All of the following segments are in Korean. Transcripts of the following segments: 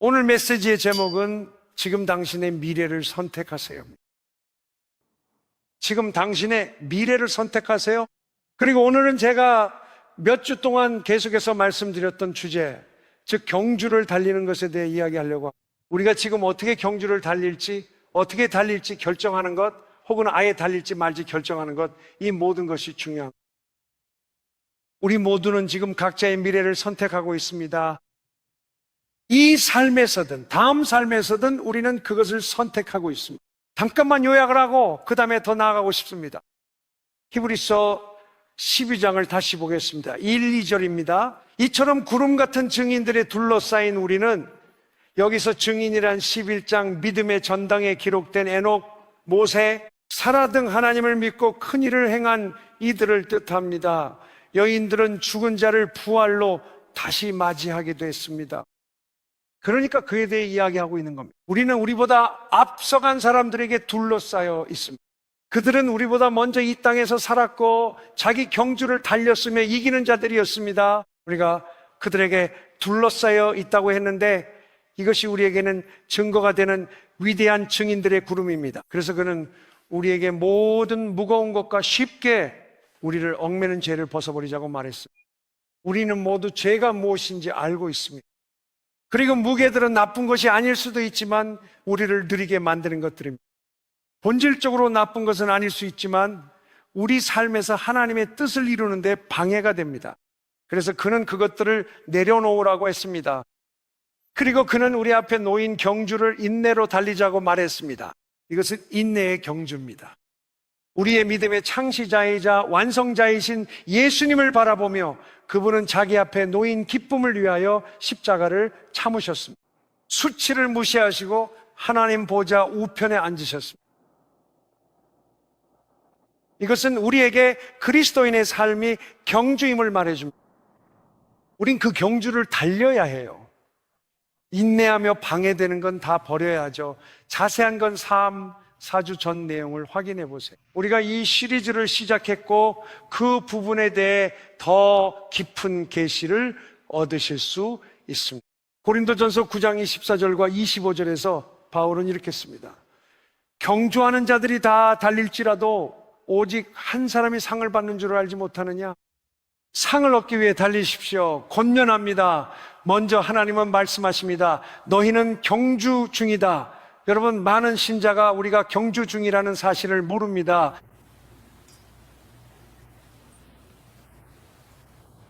오늘 메시지의 제목은 지금 당신의 미래를 선택하세요. 지금 당신의 미래를 선택하세요. 그리고 오늘은 제가 몇 주 동안 계속해서 말씀드렸던 주제, 즉 경주를 달리는 것에 대해 이야기하려고 합니다. 우리가 지금 어떻게 경주를 달릴지, 어떻게 달릴지 결정하는 것, 혹은 아예 달릴지 말지 결정하는 것, 이 모든 것이 중요합니다. 우리 모두는 지금 각자의 미래를 선택하고 있습니다. 이 삶에서든 다음 삶에서든 우리는 그것을 선택하고 있습니다. 잠깐만 요약을 하고 그 다음에 더 나아가고 싶습니다. 히브리서 12장을 다시 보겠습니다. 1, 2절입니다. 이처럼 구름 같은 증인들에 둘러싸인 우리는, 여기서 증인이란 11장 믿음의 전당에 기록된 에녹, 모세, 사라 등 하나님을 믿고 큰 일을 행한 이들을 뜻합니다. 여인들은 죽은 자를 부활로 다시 맞이하게 됐습니다. 그러니까 그에 대해 이야기하고 있는 겁니다. 우리는 우리보다 앞서간 사람들에게 둘러싸여 있습니다. 그들은 우리보다 먼저 이 땅에서 살았고 자기 경주를 달렸으며 이기는 자들이었습니다. 우리가 그들에게 둘러싸여 있다고 했는데 이것이 우리에게는 증거가 되는 위대한 증인들의 구름입니다. 그래서 그는 우리에게 모든 무거운 것과 쉽게 우리를 얽매는 죄를 벗어버리자고 말했습니다. 우리는 모두 죄가 무엇인지 알고 있습니다. 그리고 무게들은 나쁜 것이 아닐 수도 있지만 우리를 느리게 만드는 것들입니다. 본질적으로 나쁜 것은 아닐 수 있지만 우리 삶에서 하나님의 뜻을 이루는 데 방해가 됩니다. 그래서 그는 그것들을 내려놓으라고 했습니다. 그리고 그는 우리 앞에 놓인 경주를 인내로 달리자고 말했습니다. 이것은 인내의 경주입니다. 우리의 믿음의 창시자이자 완성자이신 예수님을 바라보며 그분은 자기 앞에 놓인 기쁨을 위하여 십자가를 참으셨습니다. 수치를 무시하시고 하나님 보좌 우편에 앉으셨습니다. 이것은 우리에게 그리스도인의 삶이 경주임을 말해줍니다. 우린 그 경주를 달려야 해요. 인내하며 방해되는 건 다 버려야죠. 자세한 건 4주 전 내용을 확인해 보세요. 우리가 이 시리즈를 시작했고 그 부분에 대해 더 깊은 계시를 얻으실 수 있습니다. 고린도전서 9장 24절과 25절에서 바울은 이렇게 씁니다. 경주하는 자들이 다 달릴지라도 오직 한 사람이 상을 받는 줄 알지 못하느냐? 상을 얻기 위해 달리십시오. 권면합니다. 먼저 하나님은 말씀하십니다. 너희는 경주 중이다. 여러분, 많은 신자가 우리가 경주 중이라는 사실을 모릅니다.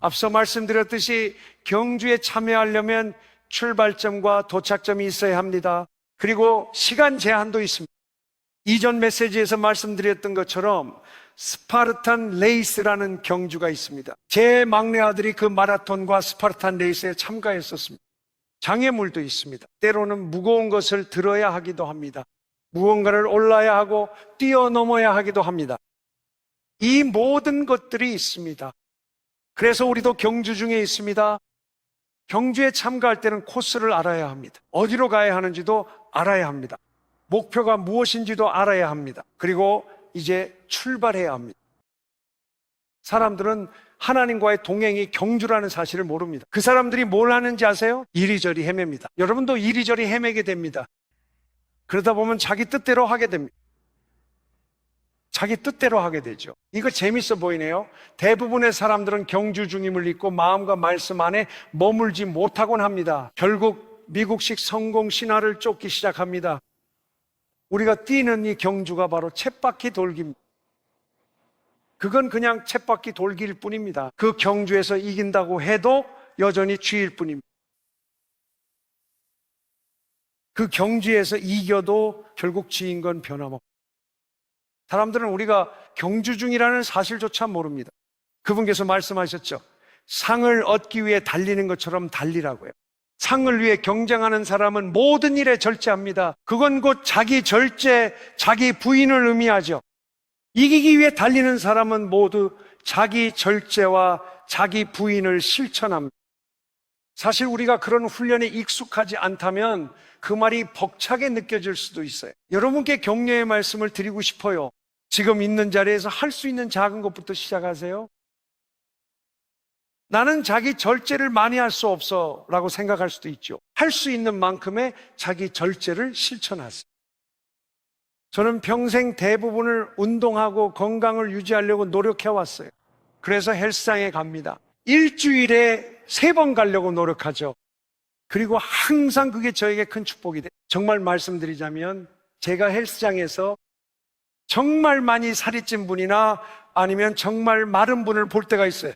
앞서 말씀드렸듯이 경주에 참여하려면 출발점과 도착점이 있어야 합니다. 그리고 시간 제한도 있습니다. 이전 메시지에서 말씀드렸던 것처럼 스파르탄 레이스라는 경주가 있습니다. 제 막내 아들이 그 마라톤과 스파르탄 레이스에 참가했었습니다. 장애물도 있습니다. 때로는 무거운 것을 들어야 하기도 합니다. 무언가를 올라야 하고 뛰어넘어야 하기도 합니다. 이 모든 것들이 있습니다. 그래서 우리도 경주 중에 있습니다. 경주에 참가할 때는 코스를 알아야 합니다. 어디로 가야 하는지도 알아야 합니다. 목표가 무엇인지도 알아야 합니다. 그리고 이제 출발해야 합니다. 사람들은 하나님과의 동행이 경주라는 사실을 모릅니다. 그 사람들이 뭘 하는지 아세요? 이리저리 헤맵니다. 여러분도 이리저리 헤매게 됩니다. 그러다 보면 자기 뜻대로 하게 됩니다. 자기 뜻대로 하게 되죠. 이거 재밌어 보이네요. 대부분의 사람들은 경주 중임을 잊고 마음과 말씀 안에 머물지 못하곤 합니다. 결국 미국식 성공 신화를 쫓기 시작합니다. 우리가 뛰는 이 경주가 바로 쳇바퀴 돌기입니다. 그건 그냥 쳇바퀴 돌기일 뿐입니다. 그 경주에서 이긴다고 해도 여전히 쥐일 뿐입니다. 그 경주에서 이겨도 결국 쥐인 건 변함없습니다. 사람들은 우리가 경주 중이라는 사실조차 모릅니다. 그분께서 말씀하셨죠. 상을 얻기 위해 달리는 것처럼 달리라고요. 상을 위해 경쟁하는 사람은 모든 일에 절제합니다. 그건 곧 자기 절제, 자기 부인을 의미하죠. 이기기 위해 달리는 사람은 모두 자기 절제와 자기 부인을 실천합니다. 사실 우리가 그런 훈련에 익숙하지 않다면 그 말이 벅차게 느껴질 수도 있어요. 여러분께 격려의 말씀을 드리고 싶어요. 지금 있는 자리에서 할 수 있는 작은 것부터 시작하세요. 나는 자기 절제를 많이 할 수 없어 라고 생각할 수도 있죠. 할 수 있는 만큼의 자기 절제를 실천하세요. 저는 평생 대부분을 운동하고 건강을 유지하려고 노력해왔어요. 그래서 헬스장에 갑니다. 일주일에 3번 가려고 노력하죠. 그리고 항상 그게 저에게 큰 축복이 돼요. 정말 말씀드리자면 제가 헬스장에서 정말 많이 살이 찐 분이나 아니면 정말 마른 분을 볼 때가 있어요.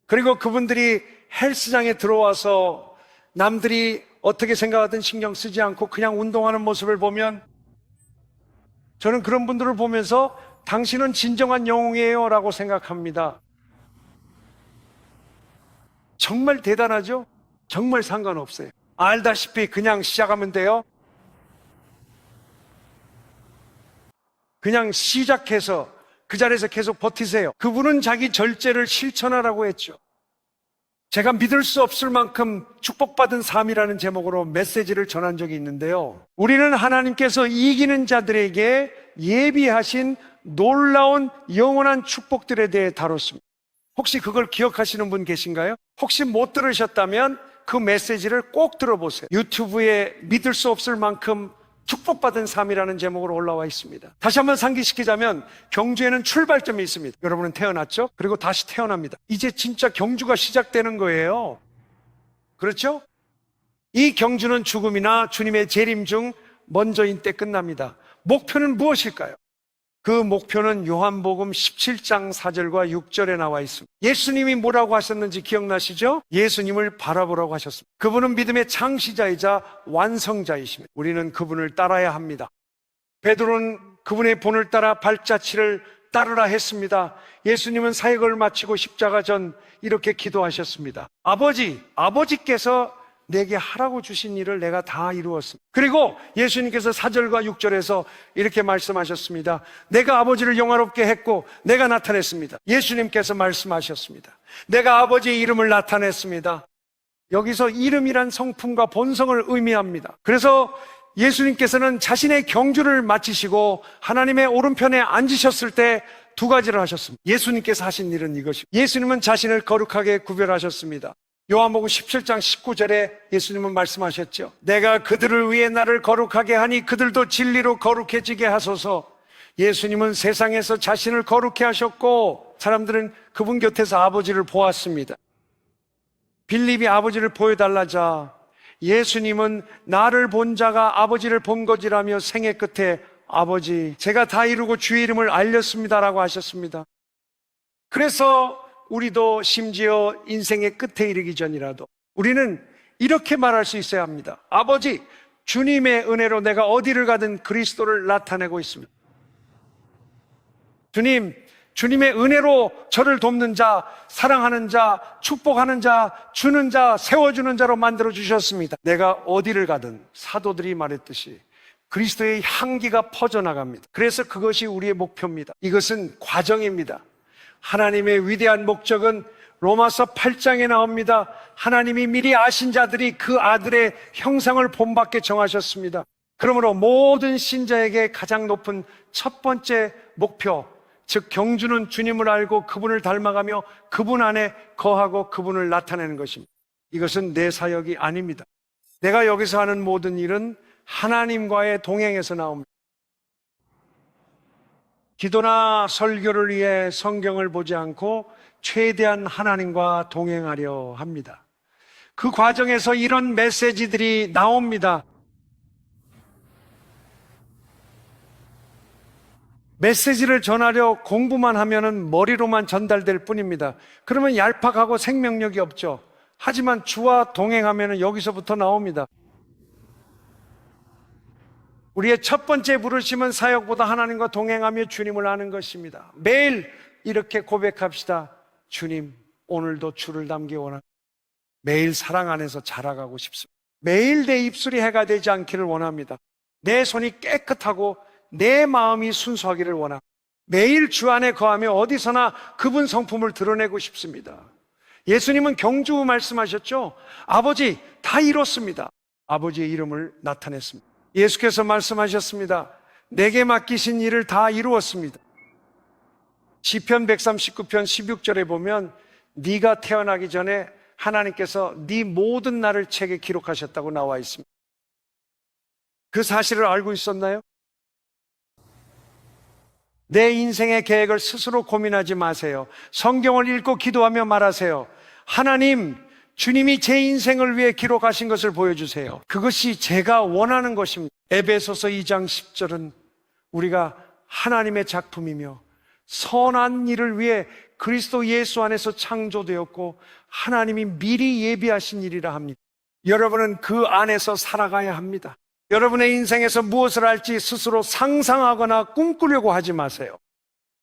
그리고 그분들이 헬스장에 들어와서 남들이 어떻게 생각하든 신경 쓰지 않고 그냥 운동하는 모습을 보면 저는 그런 분들을 보면서 당신은 진정한 영웅이에요 라고 생각합니다. 정말 대단하죠? 정말 상관없어요. 알다시피 그냥 시작하면 돼요. 그냥 시작해서 그 자리에서 계속 버티세요. 그분은 자기 절제를 실천하라고 했죠. 제가 믿을 수 없을 만큼 축복받은 삶이라는 제목으로 메시지를 전한 적이 있는데요. 우리는 하나님께서 이기는 자들에게 예비하신 놀라운 영원한 축복들에 대해 다뤘습니다. 혹시 그걸 기억하시는 분 계신가요? 혹시 못 들으셨다면 그 메시지를 꼭 들어보세요. 유튜브에 믿을 수 없을 만큼 축복받은 삶이라는 제목으로 올라와 있습니다. 다시 한번 상기시키자면 경주에는 출발점이 있습니다. 여러분은 태어났죠? 그리고 다시 태어납니다. 이제 진짜 경주가 시작되는 거예요. 그렇죠? 이 경주는 죽음이나 주님의 재림 중 먼저인 때 끝납니다. 목표는 무엇일까요? 그 목표는 요한복음 17장 4절과 6절에 나와 있습니다. 예수님이 뭐라고 하셨는지 기억나시죠? 예수님을 바라보라고 하셨습니다. 그분은 믿음의 창시자이자 완성자이십니다. 우리는 그분을 따라야 합니다. 베드로는 그분의 본을 따라 발자취를 따르라 했습니다. 예수님은 사역을 마치고 십자가 전 이렇게 기도하셨습니다. 아버지께서 내게 하라고 주신 일을 내가 다 이루었습니다. 그리고 예수님께서 4절과 6절에서 이렇게 말씀하셨습니다. 내가 아버지를 영화롭게 했고 내가 나타냈습니다. 예수님께서 말씀하셨습니다. 내가 아버지의 이름을 나타냈습니다. 여기서 이름이란 성품과 본성을 의미합니다. 그래서 예수님께서는 자신의 경주를 마치시고 하나님의 오른편에 앉으셨을 때 2가지를 하셨습니다. 예수님께서 하신 일은 이것입니다. 예수님은 자신을 거룩하게 구별하셨습니다. 요한복음 17장 19절에 예수님은 말씀하셨죠. 내가 그들을 위해 나를 거룩하게 하니 그들도 진리로 거룩해지게 하소서. 예수님은 세상에서 자신을 거룩해 하셨고 사람들은 그분 곁에서 아버지를 보았습니다. 빌립이 아버지를 보여달라자 예수님은 나를 본 자가 아버지를 본 것이라며 생애 끝에 아버지 제가 다 이루고 주의 이름을 알렸습니다라고 하셨습니다. 그래서 우리도 심지어 인생의 끝에 이르기 전이라도 우리는 이렇게 말할 수 있어야 합니다. 아버지, 주님의 은혜로 내가 어디를 가든 그리스도를 나타내고 있습니다. 주님의 은혜로 저를 돕는 자, 사랑하는 자, 축복하는 자, 주는 자, 세워주는 자로 만들어 주셨습니다. 내가 어디를 가든 사도들이 말했듯이 그리스도의 향기가 퍼져나갑니다. 그래서 그것이 우리의 목표입니다. 이것은 과정입니다. 하나님의 위대한 목적은 로마서 8장에 나옵니다. 하나님이 미리 아신 자들이 그 아들의 형상을 본받게 정하셨습니다. 그러므로 모든 신자에게 가장 높은 첫 번째 목표, 즉 경주는 주님을 알고 그분을 닮아가며 그분 안에 거하고 그분을 나타내는 것입니다. 이것은 내 사역이 아닙니다. 내가 여기서 하는 모든 일은 하나님과의 동행에서 나옵니다. 기도나 설교를 위해 성경을 보지 않고 최대한 하나님과 동행하려 합니다. 그 과정에서 이런 메시지들이 나옵니다. 메시지를 전하려 공부만 하면은 머리로만 전달될 뿐입니다. 그러면 얄팍하고 생명력이 없죠. 하지만 주와 동행하면은 여기서부터 나옵니다. 우리의 첫 번째 부르심은 사역보다 하나님과 동행하며 주님을 아는 것입니다. 매일 이렇게 고백합시다. 주님, 오늘도 주를 닮기 원합니다. 매일 사랑 안에서 자라가고 싶습니다. 매일 내 입술이 해가 되지 않기를 원합니다. 내 손이 깨끗하고 내 마음이 순수하기를 원합니다. 매일 주 안에 거하며 어디서나 그분 성품을 드러내고 싶습니다. 예수님은 경주 말씀하셨죠. 아버지, 다 이뤘습니다. 아버지의 이름을 나타냈습니다. 예수께서 말씀하셨습니다. 내게 맡기신 일을 다 이루었습니다. 시편 139편 16절에 보면 네가 태어나기 전에 하나님께서 네 모든 날을 책에 기록하셨다고 나와 있습니다. 그 사실을 알고 있었나요? 내 인생의 계획을 스스로 고민하지 마세요. 성경을 읽고 기도하며 말하세요. 하나님, 주님이 제 인생을 위해 기록하신 것을 보여주세요. 그것이 제가 원하는 것입니다. 에베소서 2장 10절은 우리가 하나님의 작품이며 선한 일을 위해 그리스도 예수 안에서 창조되었고 하나님이 미리 예비하신 일이라 합니다. 여러분은 그 안에서 살아가야 합니다. 여러분의 인생에서 무엇을 할지 스스로 상상하거나 꿈꾸려고 하지 마세요.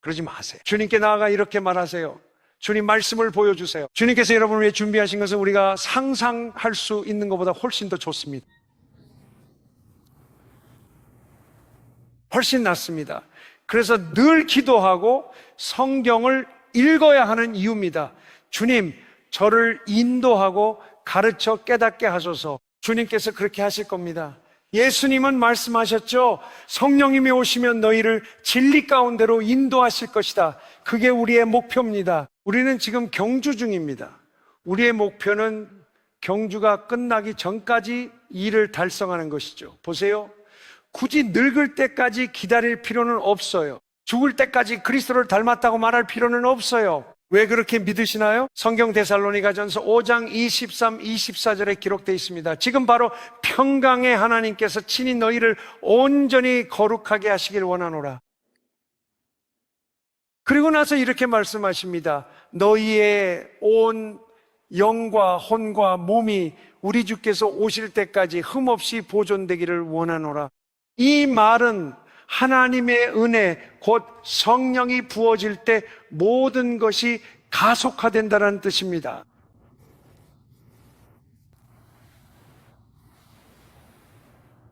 그러지 마세요. 주님께 나아가 이렇게 말하세요. 주님, 말씀을 보여주세요. 주님께서 여러분을 위해 준비하신 것은 우리가 상상할 수 있는 것보다 훨씬 더 좋습니다. 훨씬 낫습니다. 그래서 늘 기도하고 성경을 읽어야 하는 이유입니다. 주님, 저를 인도하고 가르쳐 깨닫게 하소서. 주님께서 그렇게 하실 겁니다. 예수님은 말씀하셨죠. 성령님이 오시면 너희를 진리 가운데로 인도하실 것이다. 그게 우리의 목표입니다. 우리는 지금 경주 중입니다. 우리의 목표는 경주가 끝나기 전까지 일을 달성하는 것이죠. 보세요. 굳이 늙을 때까지 기다릴 필요는 없어요. 죽을 때까지 그리스도를 닮았다고 말할 필요는 없어요. 왜 그렇게 믿으시나요? 성경 데살로니가전서 5장 23, 24절에 기록되어 있습니다. 지금 바로 평강의 하나님께서 친히 너희를 온전히 거룩하게 하시길 원하노라. 그리고 나서 이렇게 말씀하십니다. 너희의 온 영과 혼과 몸이 우리 주께서 오실 때까지 흠없이 보존되기를 원하노라. 이 말은 하나님의 은혜, 곧 성령이 부어질 때 모든 것이 가속화된다는 뜻입니다.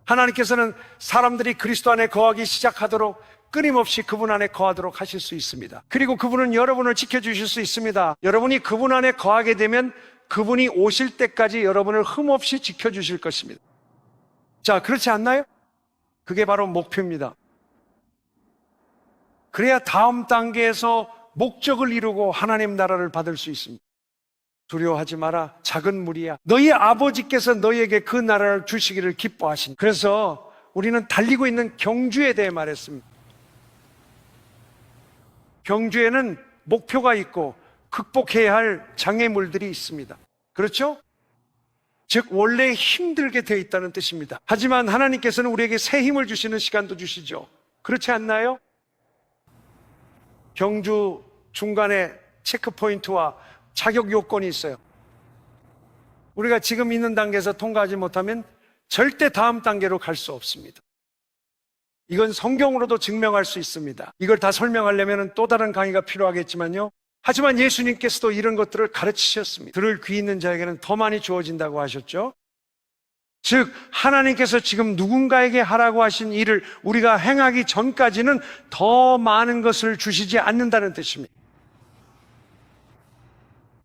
하나님께서는 사람들이 그리스도 안에 거하기 시작하도록 끊임없이 그분 안에 거하도록 하실 수 있습니다. 그리고 그분은 여러분을 지켜주실 수 있습니다. 여러분이 그분 안에 거하게 되면 그분이 오실 때까지 여러분을 흠없이 지켜주실 것입니다. 자, 그렇지 않나요? 그게 바로 목표입니다. 그래야 다음 단계에서 목적을 이루고 하나님 나라를 받을 수 있습니다. 두려워하지 마라. 작은 무리야. 너희 아버지께서 너희에게 그 나라를 주시기를 기뻐하신. 그래서 우리는 달리고 있는 경주에 대해 말했습니다. 경주에는 목표가 있고 극복해야 할 장애물들이 있습니다. 그렇죠? 즉 원래 힘들게 되어 있다는 뜻입니다. 하지만 하나님께서는 우리에게 새 힘을 주시는 시간도 주시죠. 그렇지 않나요? 경주 중간에 체크포인트와 자격 요건이 있어요. 우리가 지금 있는 단계에서 통과하지 못하면 절대 다음 단계로 갈 수 없습니다. 이건 성경으로도 증명할 수 있습니다. 이걸 다 설명하려면 또 다른 강의가 필요하겠지만요. 하지만 예수님께서도 이런 것들을 가르치셨습니다. 들을 귀 있는 자에게는 더 많이 주어진다고 하셨죠. 즉 하나님께서 지금 누군가에게 하라고 하신 일을 우리가 행하기 전까지는 더 많은 것을 주시지 않는다는 뜻입니다.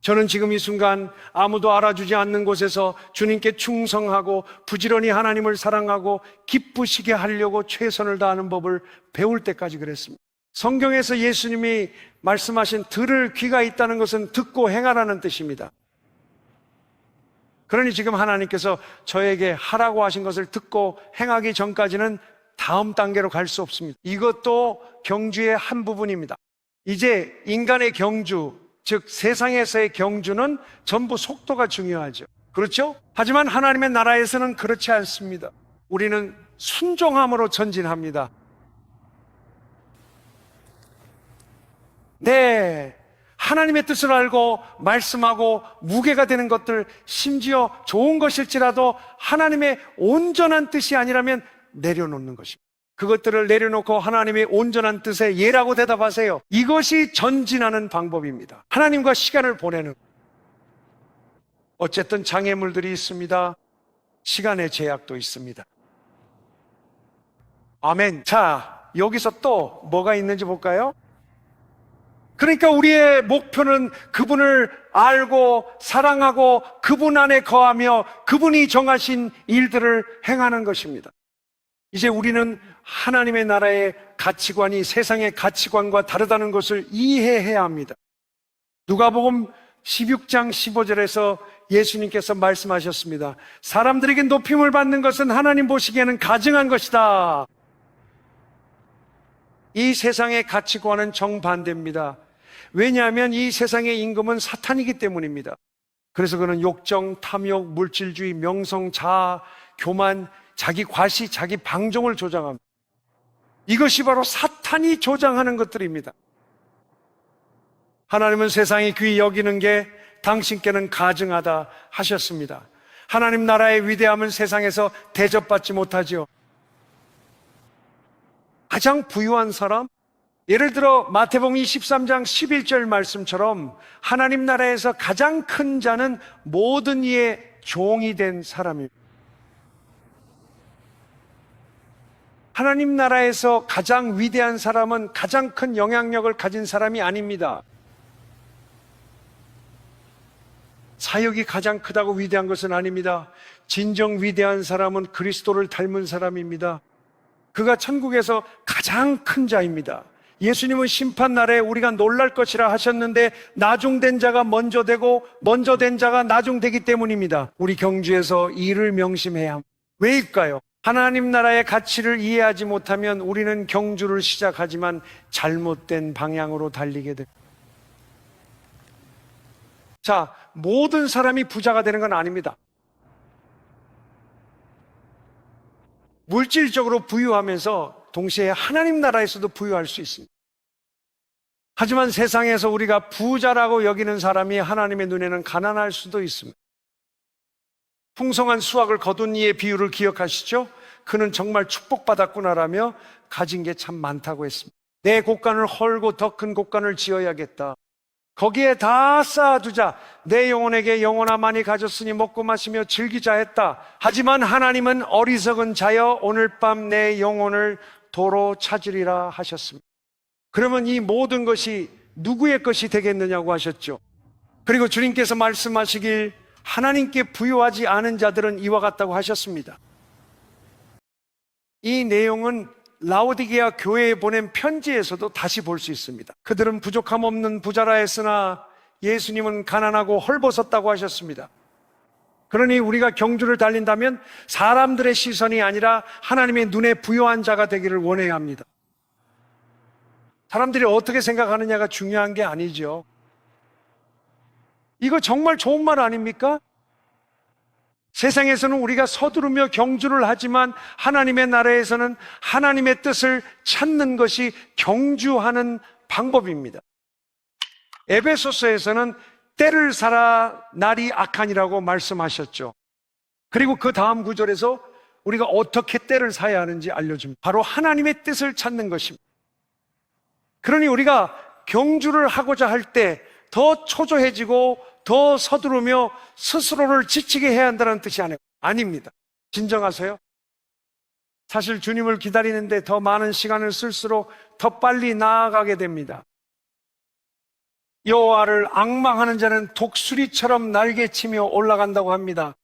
저는 지금 이 순간 아무도 알아주지 않는 곳에서 주님께 충성하고 부지런히 하나님을 사랑하고 기쁘시게 하려고 최선을 다하는 법을 배울 때까지 그랬습니다. 성경에서 예수님이 말씀하신 들을 귀가 있다는 것은 듣고 행하라는 뜻입니다. 그러니 지금 하나님께서 저에게 하라고 하신 것을 듣고 행하기 전까지는 다음 단계로 갈 수 없습니다. 이것도 경주의 한 부분입니다. 이제 인간의 경주, 즉 세상에서의 경주는 전부 속도가 중요하죠. 그렇죠? 하지만 하나님의 나라에서는 그렇지 않습니다. 우리는 순종함으로 전진합니다. 네, 하나님의 뜻을 알고 말씀하고 무게가 되는 것들, 심지어 좋은 것일지라도 하나님의 온전한 뜻이 아니라면 내려놓는 것입니다. 그것들을 내려놓고 하나님의 온전한 뜻에 예라고 대답하세요. 이것이 전진하는 방법입니다. 하나님과 시간을 보내는. 어쨌든 장애물들이 있습니다. 시간의 제약도 있습니다. 아멘. 자, 여기서 또 뭐가 있는지 볼까요? 그러니까 우리의 목표는 그분을 알고 사랑하고 그분 안에 거하며 그분이 정하신 일들을 행하는 것입니다. 이제 우리는 하나님의 나라의 가치관이 세상의 가치관과 다르다는 것을 이해해야 합니다. 누가복음 16장 15절에서 예수님께서 말씀하셨습니다. 사람들에게 높임을 받는 것은 하나님 보시기에는 가증한 것이다. 이 세상의 가치관은 정반대입니다. 왜냐하면 이 세상의 임금은 사탄이기 때문입니다. 그래서 그는 욕정, 탐욕, 물질주의, 명성, 자아, 교만, 자기 과시, 자기 방종을 조장합니다. 이것이 바로 사탄이 조장하는 것들입니다. 하나님은 세상이 귀히 여기는 게 당신께는 가증하다 하셨습니다. 하나님 나라의 위대함은 세상에서 대접받지 못하지요. 가장 부유한 사람, 예를 들어 마태복음 23장 11절 말씀처럼 하나님 나라에서 가장 큰 자는 모든 이의 종이 된 사람입니다. 하나님 나라에서 가장 위대한 사람은 가장 큰 영향력을 가진 사람이 아닙니다. 사역이 가장 크다고 위대한 것은 아닙니다. 진정 위대한 사람은 그리스도를 닮은 사람입니다. 그가 천국에서 가장 큰 자입니다. 예수님은 심판날에 우리가 놀랄 것이라 하셨는데 나중된 자가 먼저 되고 먼저 된 자가 나중되기 때문입니다. 우리 경주에서 이를 명심해야 합니다. 왜일까요? 하나님 나라의 가치를 이해하지 못하면 우리는 경주를 시작하지만 잘못된 방향으로 달리게 됩니다. 자, 모든 사람이 부자가 되는 건 아닙니다. 물질적으로 부유하면서 동시에 하나님 나라에서도 부유할 수 있습니다. 하지만 세상에서 우리가 부자라고 여기는 사람이 하나님의 눈에는 가난할 수도 있습니다. 풍성한 수확을 거둔 이의 비유를 기억하시죠? 그는 정말 축복받았구나라며 가진 게 참 많다고 했습니다. 내 곳간을 헐고 더 큰 곳간을 지어야겠다. 거기에 다 쌓아두자. 내 영혼에게 영혼아 많이 가졌으니 먹고 마시며 즐기자 했다. 하지만 하나님은 어리석은 자여 오늘 밤 내 영혼을 도로 찾으리라 하셨습니다. 그러면 이 모든 것이 누구의 것이 되겠느냐고 하셨죠. 그리고 주님께서 말씀하시길 하나님께 부유하지 않은 자들은 이와 같다고 하셨습니다. 이 내용은 라오디게아 교회에 보낸 편지에서도 다시 볼 수 있습니다. 그들은 부족함 없는 부자라 했으나 예수님은 가난하고 헐벗었다고 하셨습니다. 그러니 우리가 경주를 달린다면 사람들의 시선이 아니라 하나님의 눈에 부유한 자가 되기를 원해야 합니다. 사람들이 어떻게 생각하느냐가 중요한 게 아니죠. 이거 정말 좋은 말 아닙니까? 세상에서는 우리가 서두르며 경주를 하지만 하나님의 나라에서는 하나님의 뜻을 찾는 것이 경주하는 방법입니다. 에베소서에서는 때를 살아 날이 악하니라고 말씀하셨죠. 그리고 그 다음 구절에서 우리가 어떻게 때를 사야 하는지 알려줍니다. 바로 하나님의 뜻을 찾는 것입니다. 그러니 우리가 경주를 하고자 할 때 더 초조해지고 더 서두르며 스스로를 지치게 해야 한다는 뜻이 아닙니다. 진정하세요. 사실 주님을 기다리는데 더 많은 시간을 쓸수록 더 빨리 나아가게 됩니다. 여호와를 앙망하는 자는 독수리처럼 날개치며 올라간다고 합니다.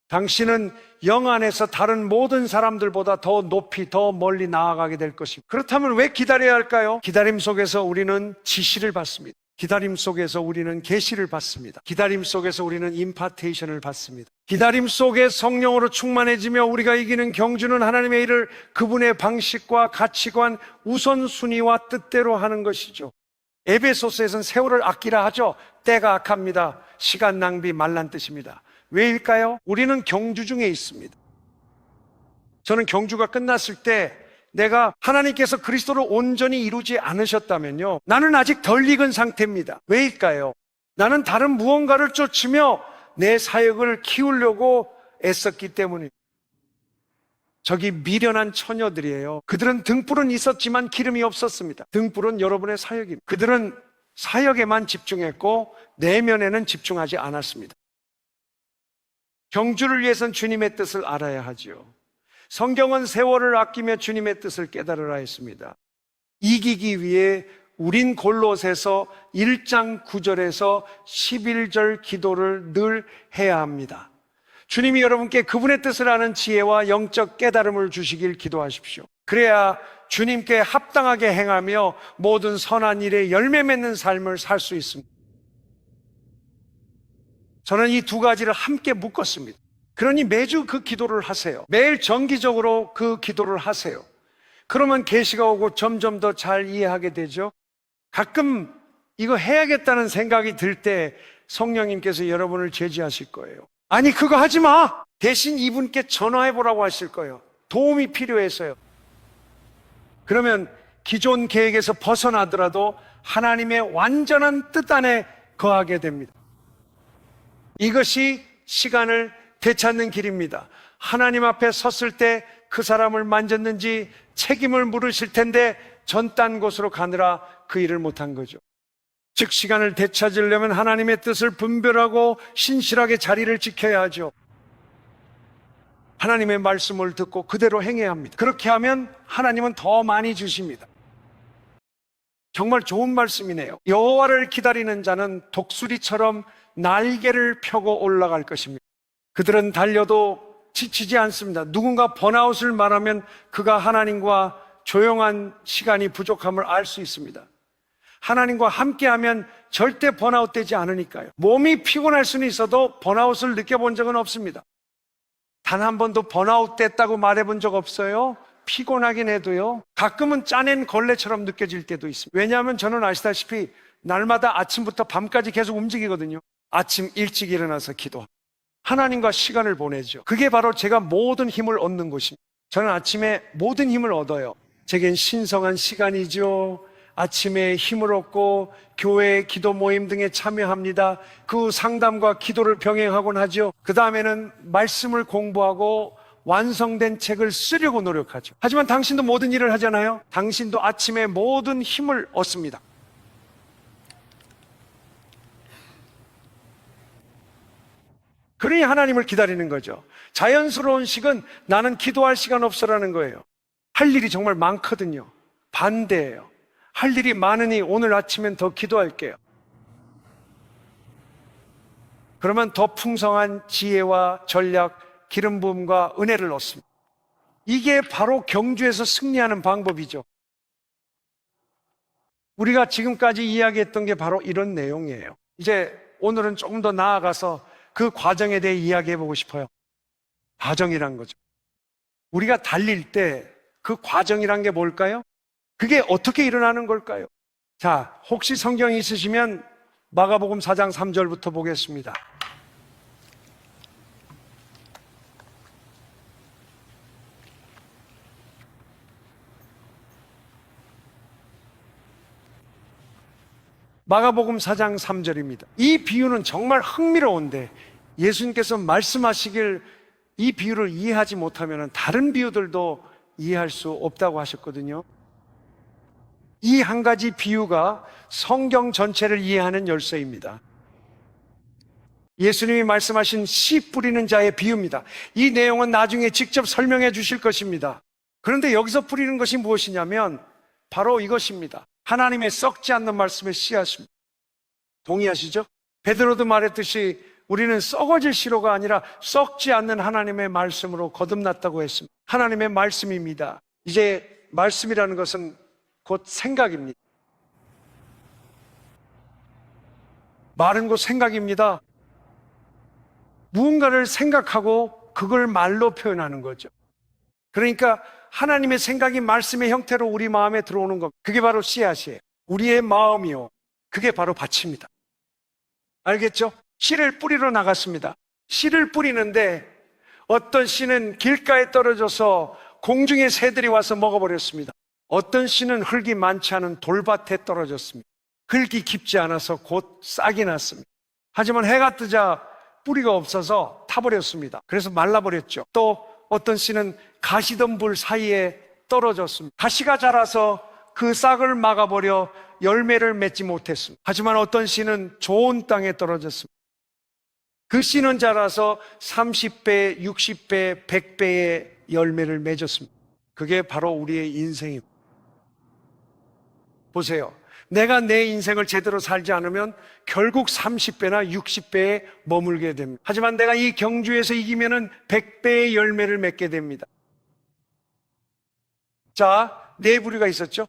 당신은 영 안에서 다른 모든 사람들보다 더 높이 더 멀리 나아가게 될 것입니다. 그렇다면 왜 기다려야 할까요? 기다림 속에서 우리는 지시를 받습니다. 기다림 속에서 우리는 계시를 받습니다. 기다림 속에서 우리는 임파테이션을 받습니다. 기다림 속에 성령으로 충만해지며 우리가 이기는 경주는 하나님의 일을 그분의 방식과 가치관, 우선순위와 뜻대로 하는 것이죠. 에베소서에서는 세월을 아끼라 하죠. 때가 악합니다. 시간 낭비 말란 뜻입니다. 왜일까요? 우리는 경주 중에 있습니다. 저는 경주가 끝났을 때 내가 하나님께서 그리스도를 온전히 이루지 않으셨다면요, 나는 아직 덜 익은 상태입니다. 왜일까요? 나는 다른 무언가를 쫓으며 내 사역을 키우려고 애썼기 때문입니다. 저기 미련한 처녀들이에요. 그들은 등불은 있었지만 기름이 없었습니다. 등불은 여러분의 사역입니다. 그들은 사역에만 집중했고 내면에는 집중하지 않았습니다. 경주를 위해선 주님의 뜻을 알아야 하지요. 성경은 세월을 아끼며 주님의 뜻을 깨달으라 했습니다. 이기기 위해 우린 골롯에서 1장 9절에서 11절 기도를 늘 해야 합니다. 주님이 여러분께 그분의 뜻을 아는 지혜와 영적 깨달음을 주시길 기도하십시오. 그래야 주님께 합당하게 행하며 모든 선한 일에 열매 맺는 삶을 살 수 있습니다. 저는 이 두 가지를 함께 묶었습니다. 그러니 매주 그 기도를 하세요. 매일 정기적으로 그 기도를 하세요. 그러면 계시가 오고 점점 더 잘 이해하게 되죠. 가끔 이거 해야겠다는 생각이 들 때 성령님께서 여러분을 제지하실 거예요. 아니, 그거 하지 마! 대신 이분께 전화해보라고 하실 거예요. 도움이 필요해서요. 그러면 기존 계획에서 벗어나더라도 하나님의 완전한 뜻 안에 거하게 됩니다. 이것이 시간을 되찾는 길입니다. 하나님 앞에 섰을 때 그 사람을 만졌는지 책임을 물으실 텐데 전딴 곳으로 가느라 그 일을 못한 거죠. 즉, 시간을 되찾으려면 하나님의 뜻을 분별하고 신실하게 자리를 지켜야 하죠. 하나님의 말씀을 듣고 그대로 행해야 합니다. 그렇게 하면 하나님은 더 많이 주십니다. 정말 좋은 말씀이네요. 여호와를 기다리는 자는 독수리처럼 날개를 펴고 올라갈 것입니다. 그들은 달려도 지치지 않습니다. 누군가 번아웃을 말하면 그가 하나님과 조용한 시간이 부족함을 알 수 있습니다. 하나님과 함께하면 절대 번아웃 되지 않으니까요. 몸이 피곤할 수는 있어도 번아웃을 느껴본 적은 없습니다. 단 한 번도 번아웃 됐다고 말해본 적 없어요. 피곤하긴 해도요. 가끔은 짜낸 걸레처럼 느껴질 때도 있습니다. 왜냐하면 저는 아시다시피 날마다 아침부터 밤까지 계속 움직이거든요. 아침 일찍 일어나서 기도, 하나님과 시간을 보내죠. 그게 바로 제가 모든 힘을 얻는 곳입니다. 저는 아침에 모든 힘을 얻어요. 제겐 신성한 시간이죠. 아침에 힘을 얻고 교회 기도 모임 등에 참여합니다. 그 상담과 기도를 병행하곤 하죠. 그 다음에는 말씀을 공부하고 완성된 책을 쓰려고 노력하죠. 하지만 당신도 모든 일을 하잖아요. 당신도 아침에 모든 힘을 얻습니다. 그러니 하나님을 기다리는 거죠. 자연스러운 식은 나는 기도할 시간 없어라는 거예요. 할 일이 정말 많거든요. 반대예요. 할 일이 많으니 오늘 아침엔 더 기도할게요. 그러면 더 풍성한 지혜와 전략, 기름 부음과 은혜를 얻습니다. 이게 바로 경주에서 승리하는 방법이죠. 우리가 지금까지 이야기했던 게 바로 이런 내용이에요. 이제 오늘은 조금 더 나아가서 그 과정에 대해 이야기해보고 싶어요. 과정이란 거죠. 우리가 달릴 때 그 과정이란 게 뭘까요? 그게 어떻게 일어나는 걸까요? 자, 혹시 성경이 있으시면 마가복음 4장 3절부터 보겠습니다. 마가복음 4장 3절입니다. 이 비유는 정말 흥미로운데 예수님께서 말씀하시길 이 비유를 이해하지 못하면 다른 비유들도 이해할 수 없다고 하셨거든요. 이 한 가지 비유가 성경 전체를 이해하는 열쇠입니다. 예수님이 말씀하신 씨 뿌리는 자의 비유입니다. 이 내용은 나중에 직접 설명해 주실 것입니다. 그런데 여기서 뿌리는 것이 무엇이냐면 바로 이것입니다. 하나님의 썩지 않는 말씀의 씨앗입니다. 동의하시죠? 베드로도 말했듯이 우리는 썩어질 씨로가 아니라 썩지 않는 하나님의 말씀으로 거듭났다고 했습니다. 하나님의 말씀입니다. 이제 말씀이라는 것은 곧 생각입니다. 말은 곧 생각입니다. 무언가를 생각하고 그걸 말로 표현하는 거죠. 그러니까 하나님의 생각이 말씀의 형태로 우리 마음에 들어오는 것, 그게 바로 씨앗이에요. 우리의 마음이요, 그게 바로 밭입니다. 알겠죠? 씨를 뿌리러 나갔습니다. 씨를 뿌리는데 어떤 씨는 길가에 떨어져서 공중의 새들이 와서 먹어버렸습니다. 어떤 씨는 흙이 많지 않은 돌밭에 떨어졌습니다. 흙이 깊지 않아서 곧 싹이 났습니다. 하지만 해가 뜨자 뿌리가 없어서 타버렸습니다. 그래서 말라버렸죠. 또 어떤 씨는 가시덤불 사이에 떨어졌습니다. 가시가 자라서 그 싹을 막아버려 열매를 맺지 못했습니다. 하지만 어떤 씨는 좋은 땅에 떨어졌습니다. 그 씨는 자라서 30배, 60배, 100배의 열매를 맺었습니다. 그게 바로 우리의 인생입니다. 보세요. 내가 내 인생을 제대로 살지 않으면 결국 30배나 60배에 머물게 됩니다. 하지만 내가 이 경주에서 이기면은 100배의 열매를 맺게 됩니다. 자, 네 부류가 있었죠.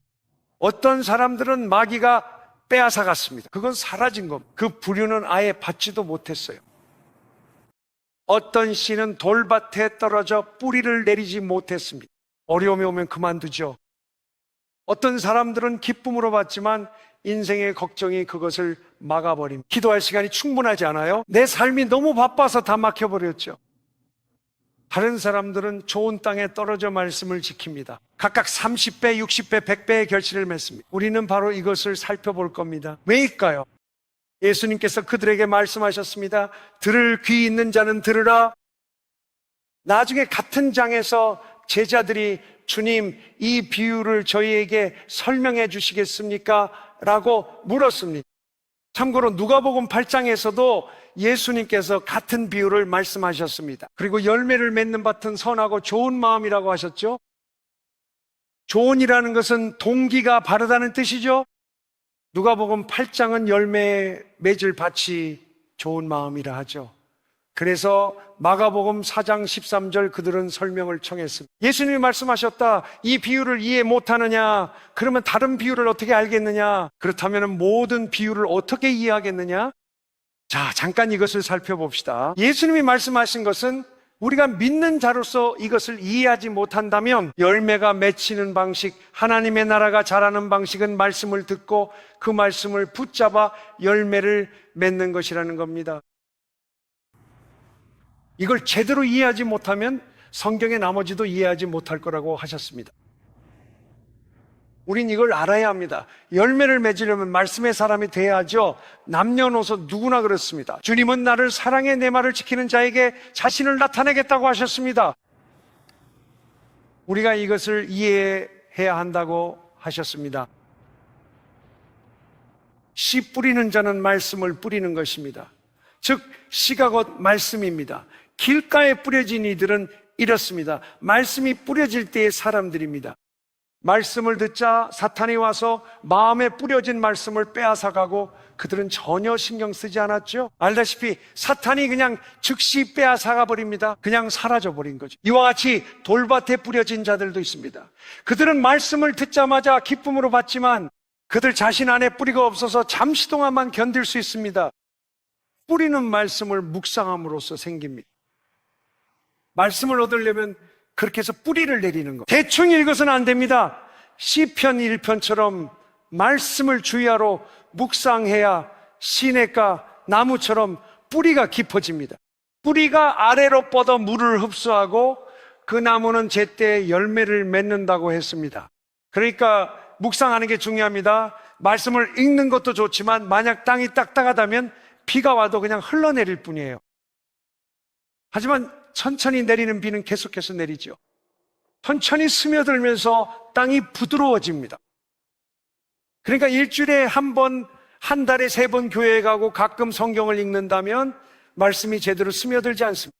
어떤 사람들은 마귀가 빼앗아 갔습니다. 그건 사라진 겁니다. 그 부류는 아예 받지도 못했어요. 어떤 씨는 돌밭에 떨어져 뿌리를 내리지 못했습니다. 어려움이 오면 그만두죠. 어떤 사람들은 기쁨으로 받지만 인생의 걱정이 그것을 막아버립니다. 기도할 시간이 충분하지 않아요? 내 삶이 너무 바빠서 다 막혀버렸죠. 다른 사람들은 좋은 땅에 떨어져 말씀을 지킵니다. 각각 30배, 60배, 100배의 결실을 맺습니다. 우리는 바로 이것을 살펴볼 겁니다. 왜일까요? 예수님께서 그들에게 말씀하셨습니다. 들을 귀 있는 자는 들으라. 나중에 같은 장에서 제자들이 주님, 이 비유를 저희에게 설명해 주시겠습니까? 라고 물었습니다. 참고로 누가복음 8장에서도 예수님께서 같은 비유를 말씀하셨습니다. 그리고 열매를 맺는 밭은 선하고 좋은 마음이라고 하셨죠. 좋은이라는 것은 동기가 바르다는 뜻이죠. 누가복음 8장은 열매 맺을 밭이 좋은 마음이라 하죠. 그래서 마가복음 4장 13절 그들은 설명을 청했습니다. 예수님이 말씀하셨다. 이 비유를 이해 못하느냐? 그러면 다른 비유를 어떻게 알겠느냐? 그렇다면 모든 비유를 어떻게 이해하겠느냐? 자, 잠깐 이것을 살펴봅시다. 예수님이 말씀하신 것은 우리가 믿는 자로서 이것을 이해하지 못한다면 열매가 맺히는 방식, 하나님의 나라가 자라는 방식은 말씀을 듣고 그 말씀을 붙잡아 열매를 맺는 것이라는 겁니다. 이걸 제대로 이해하지 못하면 성경의 나머지도 이해하지 못할 거라고 하셨습니다. 우린 이걸 알아야 합니다. 열매를 맺으려면 말씀의 사람이 돼야죠. 남녀노소 누구나 그렇습니다. 주님은 나를 사랑해 내 말을 지키는 자에게 자신을 나타내겠다고 하셨습니다. 우리가 이것을 이해해야 한다고 하셨습니다. 씨 뿌리는 자는 말씀을 뿌리는 것입니다. 즉 씨가 곧 말씀입니다. 길가에 뿌려진 이들은 이렇습니다. 말씀이 뿌려질 때의 사람들입니다. 말씀을 듣자 사탄이 와서 마음에 뿌려진 말씀을 빼앗아가고 그들은 전혀 신경 쓰지 않았죠. 알다시피 사탄이 그냥 즉시 빼앗아가 버립니다. 그냥 사라져 버린 거죠. 이와 같이 돌밭에 뿌려진 자들도 있습니다. 그들은 말씀을 듣자마자 기쁨으로 받지만 그들 자신 안에 뿌리가 없어서 잠시 동안만 견딜 수 있습니다. 뿌리는 말씀을 묵상함으로써 생깁니다. 말씀을 얻으려면 그렇게 해서 뿌리를 내리는 것. 대충 읽어서는 안 됩니다. 시편 1편처럼 말씀을 주야로 묵상해야 시냇가 나무처럼 뿌리가 깊어집니다. 뿌리가 아래로 뻗어 물을 흡수하고 그 나무는 제때 열매를 맺는다고 했습니다. 그러니까 묵상하는 게 중요합니다. 말씀을 읽는 것도 좋지만 만약 땅이 딱딱하다면 비가 와도 그냥 흘러내릴 뿐이에요. 하지만 천천히 내리는 비는 계속해서 내리죠. 천천히 스며들면서 땅이 부드러워집니다. 그러니까 일주일에 한 번, 한 달에 3번 교회에 가고 가끔 성경을 읽는다면 말씀이 제대로 스며들지 않습니다.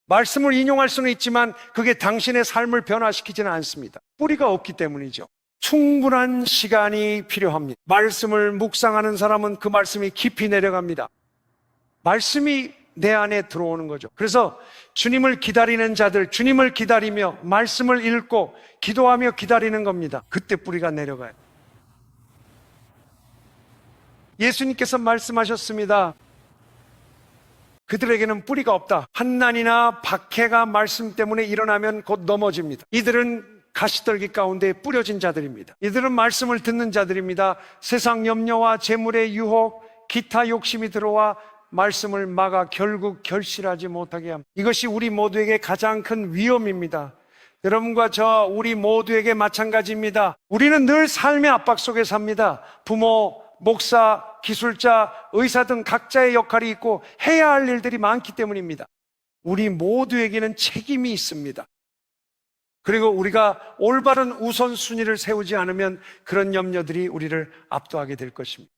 말씀을 인용할 수는 있지만 그게 당신의 삶을 변화시키지는 않습니다. 뿌리가 없기 때문이죠. 충분한 시간이 필요합니다. 말씀을 묵상하는 사람은 그 말씀이 깊이 내려갑니다. 말씀이 내 안에 들어오는 거죠. 그래서 주님을 기다리는 자들, 주님을 기다리며 말씀을 읽고 기도하며 기다리는 겁니다. 그때 뿌리가 내려가요. 예수님께서 말씀하셨습니다. 그들에게는 뿌리가 없다. 한난이나 박해가 말씀 때문에 일어나면 곧 넘어집니다. 이들은 가시떨기 가운데 뿌려진 자들입니다. 이들은 말씀을 듣는 자들입니다. 세상 염려와 재물의 유혹, 기타 욕심이 들어와 말씀을 막아 결국 결실하지 못하게 합니다. 이것이 우리 모두에게 가장 큰 위험입니다. 여러분과 저 우리 모두에게 마찬가지입니다. 우리는 늘 삶의 압박 속에 삽니다. 부모, 목사, 기술자, 의사 등 각자의 역할이 있고 해야 할 일들이 많기 때문입니다. 우리 모두에게는 책임이 있습니다. 그리고 우리가 올바른 우선순위를 세우지 않으면 그런 염려들이 우리를 압도하게 될 것입니다.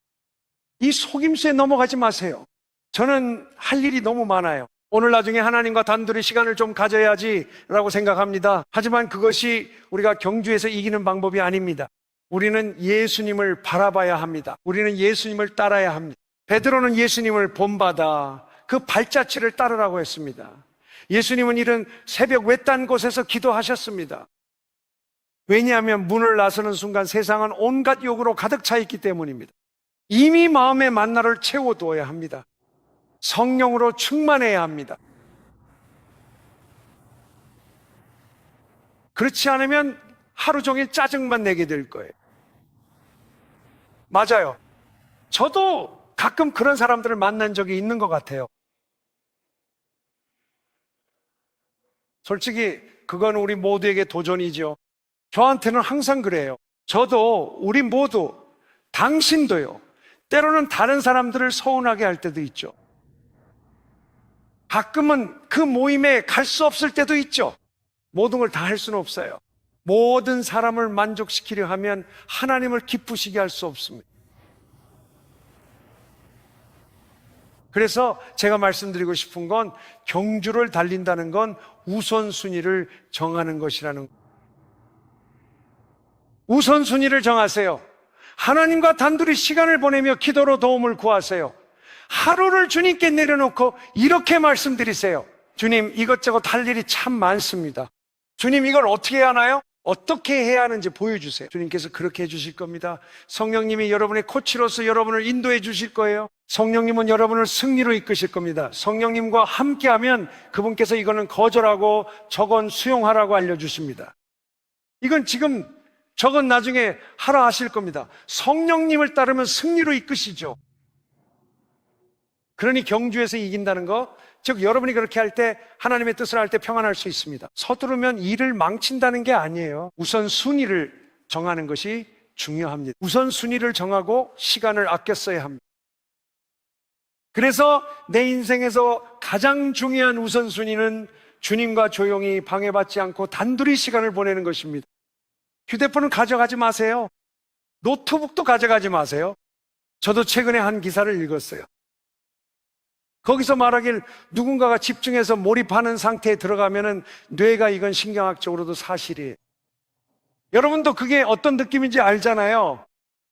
이 속임수에 넘어가지 마세요. 저는 할 일이 너무 많아요. 오늘 나중에 하나님과 단둘이 시간을 좀 가져야지라고 생각합니다. 하지만 그것이 우리가 경주에서 이기는 방법이 아닙니다. 우리는 예수님을 바라봐야 합니다. 우리는 예수님을 따라야 합니다. 베드로는 예수님을 본받아 그 발자취를 따르라고 했습니다. 예수님은 이런 새벽 외딴 곳에서 기도하셨습니다. 왜냐하면 문을 나서는 순간 세상은 온갖 욕으로 가득 차 있기 때문입니다. 이미 마음의 만나를 채워두어야 합니다. 성령으로 충만해야 합니다. 그렇지 않으면 하루 종일 짜증만 내게 될 거예요. 맞아요. 저도 가끔 그런 사람들을 만난 적이 있는 것 같아요. 솔직히 그건 우리 모두에게 도전이죠. 저한테는 항상 그래요. 저도, 우리 모두, 당신도요. 때로는 다른 사람들을 서운하게 할 때도 있죠. 가끔은 그 모임에 갈 수 없을 때도 있죠. 모든 걸 다 할 수는 없어요. 모든 사람을 만족시키려 하면 하나님을 기쁘시게 할 수 없습니다. 그래서 제가 말씀드리고 싶은 건 경주를 달린다는 건 우선순위를 정하는 것이라는 거예요. 우선순위를 정하세요. 하나님과 단둘이 시간을 보내며 기도로 도움을 구하세요. 하루를 주님께 내려놓고 이렇게 말씀드리세요. 주님, 이것저것 할 일이 참 많습니다. 주님, 이걸 어떻게 하나요? 어떻게 해야 하는지 보여주세요. 주님께서 그렇게 해주실 겁니다. 성령님이 여러분의 코치로서 여러분을 인도해 주실 거예요. 성령님은 여러분을 승리로 이끄실 겁니다. 성령님과 함께하면 그분께서 이거는 거절하고 저건 수용하라고 알려주십니다. 이건 지금 저건 나중에 하라 하실 겁니다. 성령님을 따르면 승리로 이끄시죠. 그러니 경주에서 이긴다는 거, 즉 여러분이 그렇게 할 때 하나님의 뜻을 할 때 평안할 수 있습니다. 서두르면 일을 망친다는 게 아니에요. 우선순위를 정하는 것이 중요합니다. 우선순위를 정하고 시간을 아껴 써야 합니다. 그래서 내 인생에서 가장 중요한 우선순위는 주님과 조용히 방해받지 않고 단둘이 시간을 보내는 것입니다. 휴대폰은 가져가지 마세요. 노트북도 가져가지 마세요. 저도 최근에 한 기사를 읽었어요. 거기서 말하길 누군가가 집중해서 몰입하는 상태에 들어가면은 뇌가 익은 신경학적으로도 사실이에요. 여러분도 그게 어떤 느낌인지 알잖아요.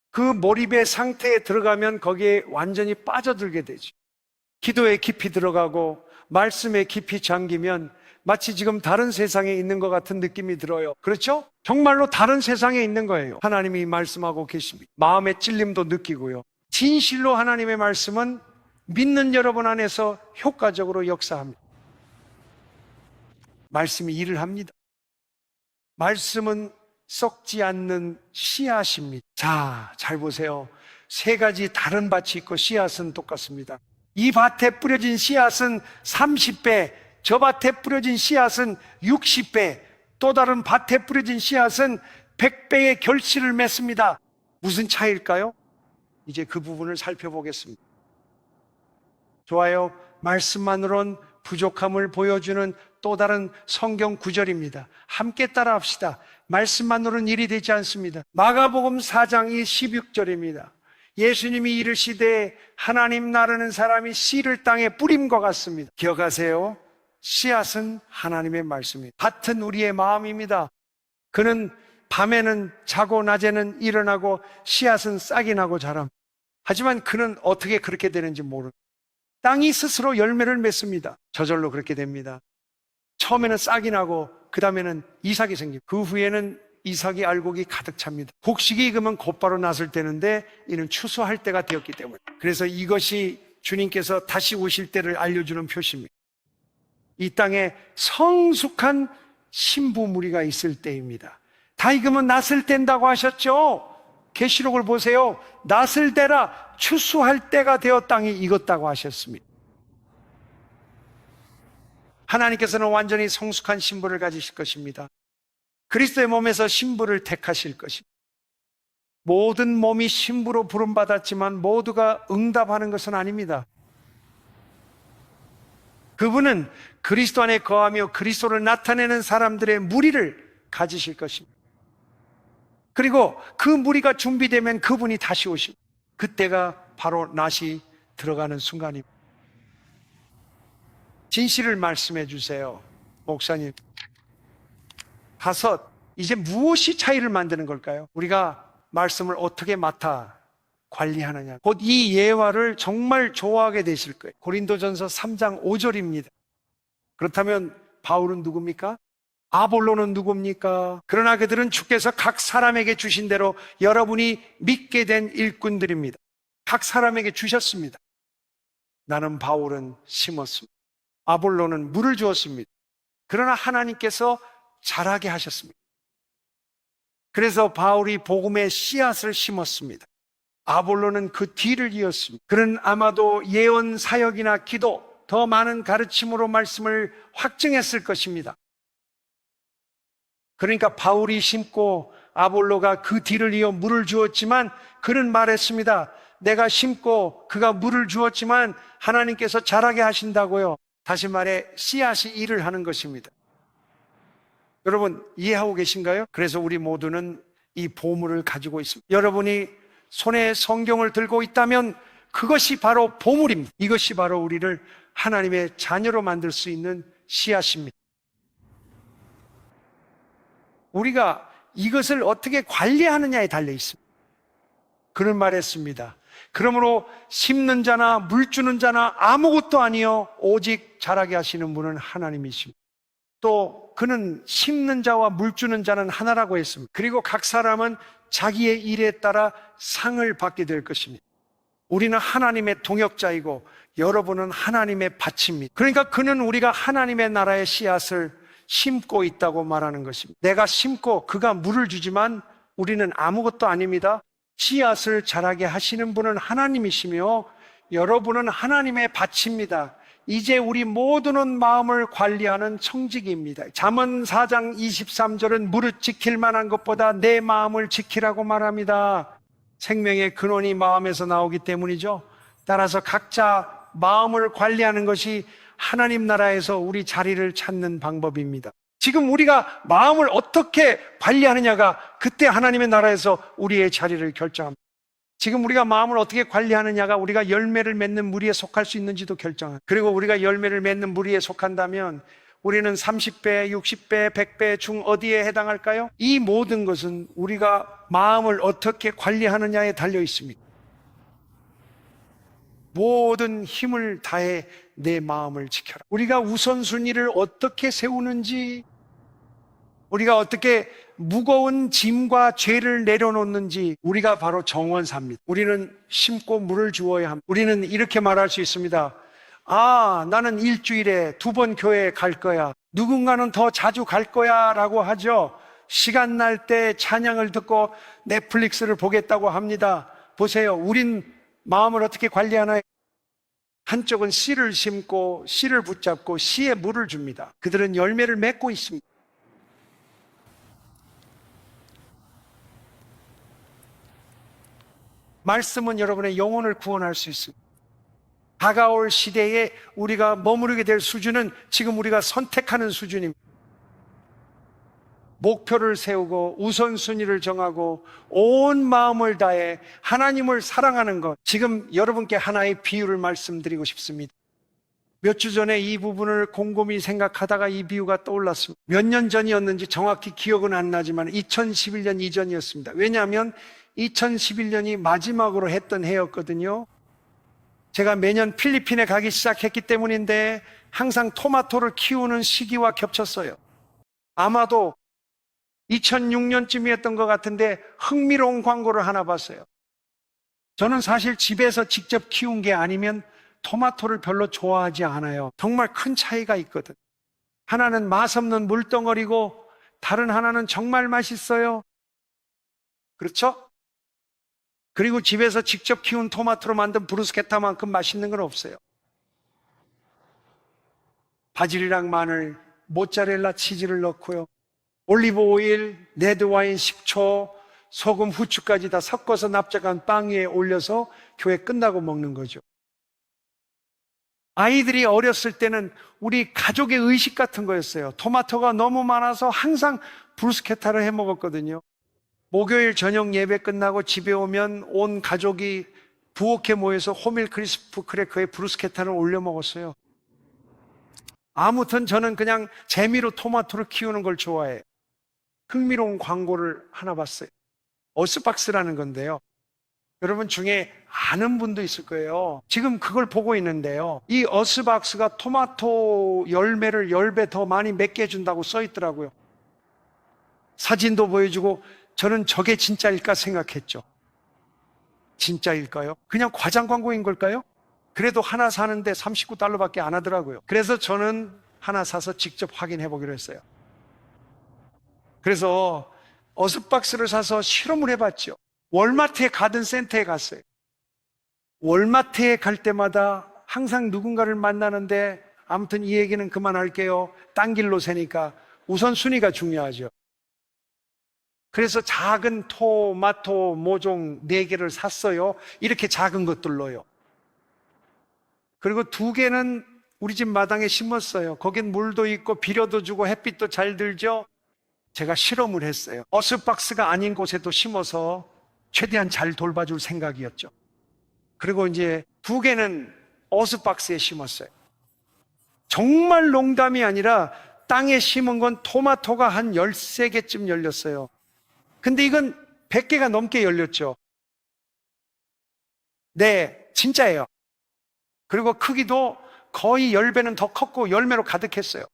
그 몰입의 상태에 들어가면 거기에 완전히 빠져들게 되죠. 기도에 깊이 들어가고 말씀에 깊이 잠기면 마치 지금 다른 세상에 있는 것 같은 느낌이 들어요. 그렇죠? 정말로 다른 세상에 있는 거예요. 하나님이 말씀하고 계십니다. 마음의 찔림도 느끼고요. 진실로 하나님의 말씀은 믿는 여러분 안에서 효과적으로 역사합니다. 말씀이 일을 합니다. 말씀은 썩지 않는 씨앗입니다. 자, 잘 보세요. 세 가지 다른 밭이 있고 씨앗은 똑같습니다. 이 밭에 뿌려진 씨앗은 30배, 저 밭에 뿌려진 씨앗은 60배, 또 다른 밭에 뿌려진 씨앗은 100배의 결실을 맺습니다. 무슨 차이일까요? 이제 그 부분을 살펴보겠습니다. 좋아요. 말씀만으론 부족함을 보여주는 또 다른 성경 구절입니다. 함께 따라합시다. 말씀만으로는 일이 되지 않습니다. 마가복음 4장 16절입니다. 예수님이 이르시되 하나님 나라는 사람이 씨를 땅에 뿌림과 같습니다. 기억하세요. 씨앗은 하나님의 말씀입니다. 밭은 우리의 마음입니다. 그는 밤에는 자고 낮에는 일어나고 씨앗은 싹이 나고 자랍니다. 하지만 그는 어떻게 그렇게 되는지 모릅니다. 땅이 스스로 열매를 맺습니다. 저절로 그렇게 됩니다. 처음에는 싹이 나고 그 다음에는 이삭이 생깁니다. 그 후에는 이삭이 알곡이 가득 찹니다. 곡식이 익으면 곧바로 낫을 때는데 이는 추수할 때가 되었기 때문에, 그래서 이것이 주님께서 다시 오실 때를 알려주는 표시입니다. 이 땅에 성숙한 신부 무리가 있을 때입니다. 다 익으면 낫을 뗀다고 하셨죠? 계시록을 보세요. 낫을 대라 추수할 때가 되어 땅이 익었다고 하셨습니다. 하나님께서는 완전히 성숙한 신부를 가지실 것입니다. 그리스도의 몸에서 신부를 택하실 것입니다. 모든 몸이 신부로 부름받았지만 모두가 응답하는 것은 아닙니다. 그분은 그리스도 안에 거하며 그리스도를 나타내는 사람들의 무리를 가지실 것입니다. 그리고 그 무리가 준비되면 그분이 다시 오십니다. 그때가 바로 낫이 들어가는 순간입니다. 진실을 말씀해 주세요. 목사님. 다섯, 이제 무엇이 차이를 만드는 걸까요? 우리가 말씀을 어떻게 맡아 관리하느냐. 곧 이 예화를 정말 좋아하게 되실 거예요. 고린도전서 3장 5절입니다. 그렇다면 바울은 누굽니까? 아볼로는 누굽니까? 그러나 그들은 주께서 각 사람에게 주신 대로 여러분이 믿게 된 일꾼들입니다. 각 사람에게 주셨습니다. 나는 바울은 심었습니다. 아볼로는 물을 주었습니다. 그러나 하나님께서 자라게 하셨습니다. 그래서 바울이 복음의 씨앗을 심었습니다. 아볼로는 그 뒤를 이었습니다. 그는 아마도 예언 사역이나 기도, 더 많은 가르침으로 말씀을 확증했을 것입니다. 그러니까 바울이 심고 아볼로가 그 뒤를 이어 물을 주었지만 그는 말했습니다. 내가 심고 그가 물을 주었지만 하나님께서 자라게 하신다고요. 다시 말해 씨앗이 일을 하는 것입니다. 여러분 이해하고 계신가요? 그래서 우리 모두는 이 보물을 가지고 있습니다. 여러분이 손에 성경을 들고 있다면 그것이 바로 보물입니다. 이것이 바로 우리를 하나님의 자녀로 만들 수 있는 씨앗입니다. 우리가 이것을 어떻게 관리하느냐에 달려 있습니다. 그는 말했습니다. 그러므로 심는 자나 물 주는 자나 아무것도 아니요 오직 자라게 하시는 분은 하나님이십니다. 또 그는 심는 자와 물 주는 자는 하나라고 했습니다. 그리고 각 사람은 자기의 일에 따라 상을 받게 될 것입니다. 우리는 하나님의 동역자이고 여러분은 하나님의 밭입니다. 그러니까 그는 우리가 하나님의 나라의 씨앗을 심고 있다고 말하는 것입니다. 내가 심고 그가 물을 주지만 우리는 아무것도 아닙니다. 씨앗을 자라게 하시는 분은 하나님이시며 여러분은 하나님의 밭입니다. 이제 우리 모두는 마음을 관리하는 청지기입니다. 잠언 4장 23절은 무릇 지킬 만한 것보다 내 마음을 지키라고 말합니다. 생명의 근원이 마음에서 나오기 때문이죠. 따라서 각자 마음을 관리하는 것이 하나님 나라에서 우리 자리를 찾는 방법입니다. 지금 우리가 마음을 어떻게 관리하느냐가 그때 하나님의 나라에서 우리의 자리를 결정합니다. 지금 우리가 마음을 어떻게 관리하느냐가 우리가 열매를 맺는 무리에 속할 수 있는지도 결정합니다. 그리고 우리가 열매를 맺는 무리에 속한다면 우리는 30배, 60배, 100배 중 어디에 해당할까요? 이 모든 것은 우리가 마음을 어떻게 관리하느냐에 달려 있습니다. 모든 힘을 다해 내 마음을 지켜라. 우리가 우선순위를 어떻게 세우는지, 우리가 어떻게 무거운 짐과 죄를 내려놓는지 우리가 바로 정원사입니다. 우리는 심고 물을 주어야 합니다. 우리는 이렇게 말할 수 있습니다. 아, 나는 일주일에 2번 교회에 갈 거야. 누군가는 더 자주 갈 거야 라고 하죠. 시간 날 때 찬양을 듣고 넷플릭스를 보겠다고 합니다. 보세요. 우린 마음을 어떻게 관리하나요? 한쪽은 씨를 심고 씨를 붙잡고 씨에 물을 줍니다. 그들은 열매를 맺고 있습니다. 말씀은 여러분의 영혼을 구원할 수 있습니다. 다가올 시대에 우리가 머무르게 될 수준은 지금 우리가 선택하는 수준입니다. 목표를 세우고 우선순위를 정하고 온 마음을 다해 하나님을 사랑하는 것. 지금 여러분께 하나의 비유를 말씀드리고 싶습니다. 몇 주 전에 이 부분을 곰곰이 생각하다가 이 비유가 떠올랐습니다. 몇 년 전이었는지 정확히 기억은 안 나지만 2011년 이전이었습니다. 왜냐하면 2011년이 마지막으로 했던 해였거든요. 제가 매년 필리핀에 가기 시작했기 때문인데 항상 토마토를 키우는 시기와 겹쳤어요. 아마도 2006년쯤이었던 것 같은데 흥미로운 광고를 하나 봤어요. 저는 사실 집에서 직접 키운 게 아니면 토마토를 별로 좋아하지 않아요. 정말 큰 차이가 있거든. 하나는 맛없는 물덩어리고 다른 하나는 정말 맛있어요. 그렇죠? 그리고 집에서 직접 키운 토마토로 만든 브루스케타만큼 맛있는 건 없어요. 바질이랑 마늘, 모짜렐라 치즈를 넣고요. 올리브 오일, 레드와인, 식초, 소금, 후추까지 다 섞어서 납작한 빵 위에 올려서 교회 끝나고 먹는 거죠. 아이들이 어렸을 때는 우리 가족의 의식 같은 거였어요. 토마토가 너무 많아서 항상 브루스케타를 해 먹었거든요. 목요일 저녁 예배 끝나고 집에 오면 온 가족이 부엌에 모여서 호밀 크리스프 크래커에 브루스케타를 올려 먹었어요. 아무튼 저는 그냥 재미로 토마토를 키우는 걸 좋아해요. 흥미로운 광고를 하나 봤어요. 어스박스라는 건데요. 여러분 중에 아는 분도 있을 거예요. 지금 그걸 보고 있는데요. 이 어스박스가 토마토 열매를 10배 더 많이 맺게 해준다고 써 있더라고요. 사진도 보여주고 저는 저게 진짜일까 생각했죠. 진짜일까요? 그냥 과장 광고인 걸까요? 그래도 하나 사는데 $39밖에 안 하더라고요. 그래서 저는 하나 사서 직접 확인해 보기로 했어요. 그래서 어스박스를 사서 실험을 해봤죠. 월마트에 가든 센터에 갔어요. 월마트에 갈 때마다 항상 누군가를 만나는데, 아무튼 이 얘기는 그만할게요. 딴 길로 새니까 우선 순위가 중요하죠. 그래서 작은 토마토 모종 4개를 샀어요. 이렇게 작은 것들로요. 그리고 2개는 우리 집 마당에 심었어요. 거긴 물도 있고 비료도 주고 햇빛도 잘 들죠. 제가 실험을 했어요. 어스박스가 아닌 곳에도 심어서 최대한 잘 돌봐줄 생각이었죠. 그리고 이제 2개는 어스박스에 심었어요. 정말 농담이 아니라 땅에 심은 건 토마토가 한 13개쯤 열렸어요. 근데 이건 100개가 넘게 열렸죠. 네, 진짜예요. 그리고 크기도 거의 10배는 더 컸고 열매로 가득했어요.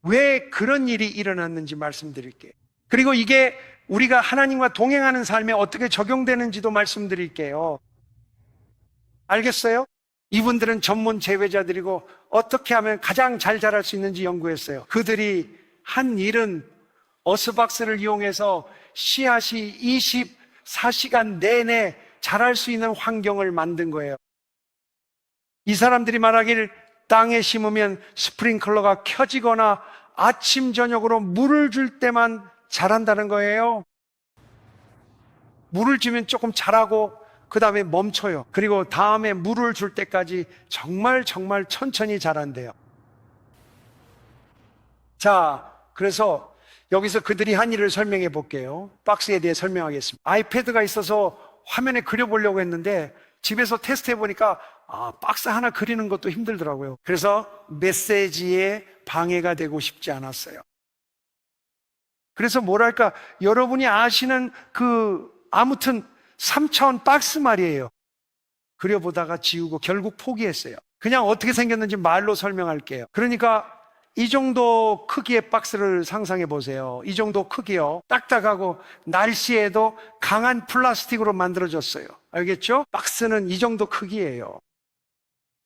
왜 그런 일이 일어났는지 말씀드릴게요. 그리고 이게 우리가 하나님과 동행하는 삶에 어떻게 적용되는지도 말씀드릴게요. 알겠어요? 이분들은 전문 재배자들이고 어떻게 하면 가장 잘 자랄 수 있는지 연구했어요. 그들이 한 일은 어스박스를 이용해서 씨앗이 24시간 내내 자랄 수 있는 환경을 만든 거예요. 이 사람들이 말하길 땅에 심으면 스프링클러가 켜지거나 아침 저녁으로 물을 줄 때만 자란다는 거예요. 물을 주면 조금 자라고 그 다음에 멈춰요. 그리고 다음에 물을 줄 때까지 정말 천천히 자란대요. 자, 그래서 여기서 그들이 한 일을 설명해 볼게요. 박스에 대해 설명하겠습니다. 아이패드가 있어서 화면에 그려보려고 했는데 집에서 테스트 해보니까 박스 하나 그리는 것도 힘들더라고요. 그래서 메시지에 방해가 되고 싶지 않았어요. 그래서 뭐랄까, 여러분이 아시는 아무튼 3차원 박스 말이에요. 그려보다가 지우고 결국 포기했어요. 그냥 어떻게 생겼는지 말로 설명할게요. 그러니까 이 정도 크기의 박스를 상상해 보세요. 이 정도 크기요. 딱딱하고 날씨에도 강한 플라스틱으로 만들어졌어요. 알겠죠? 박스는 이 정도 크기예요.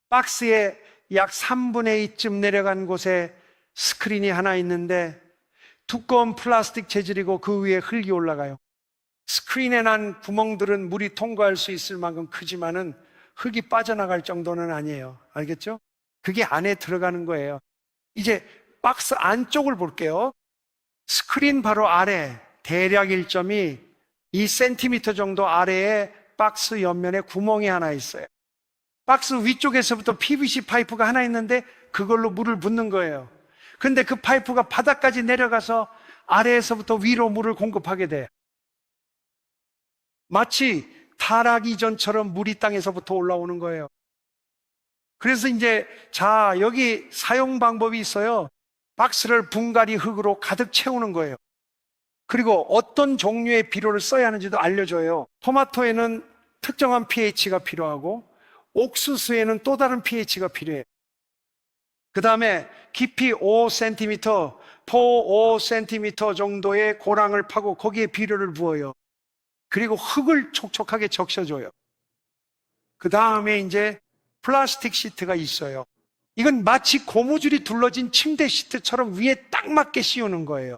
박스의 약 3분의 2쯤 내려간 곳에 스크린이 하나 있는데 두꺼운 플라스틱 재질이고 그 위에 흙이 올라가요. 스크린에 난 구멍들은 물이 통과할 수 있을 만큼 크지만은 흙이 빠져나갈 정도는 아니에요. 알겠죠? 그게 안에 들어가는 거예요. 이제 박스 안쪽을 볼게요. 스크린 바로 아래 대략 1점이 2cm 정도 아래에 박스 옆면에 구멍이 하나 있어요. 박스 위쪽에서부터 PVC 파이프가 하나 있는데 그걸로 물을 붓는 거예요. 근데 그 파이프가 바닥까지 내려가서 아래에서부터 위로 물을 공급하게 돼요. 마치 타락 이전처럼 물이 땅에서부터 올라오는 거예요. 그래서 이제 여기 사용 방법이 있어요. 박스를 분갈이 흙으로 가득 채우는 거예요. 그리고 어떤 종류의 비료를 써야 하는지도 알려줘요. 토마토에는 특정한 pH가 필요하고 옥수수에는 또 다른 pH가 필요해요. 그 다음에 깊이 5cm, 포 5cm 정도의 고랑을 파고 거기에 비료를 부어요. 그리고 흙을 촉촉하게 적셔줘요. 그 다음에 이제 플라스틱 시트가 있어요. 이건 마치 고무줄이 둘러진 침대 시트처럼 위에 딱 맞게 씌우는 거예요.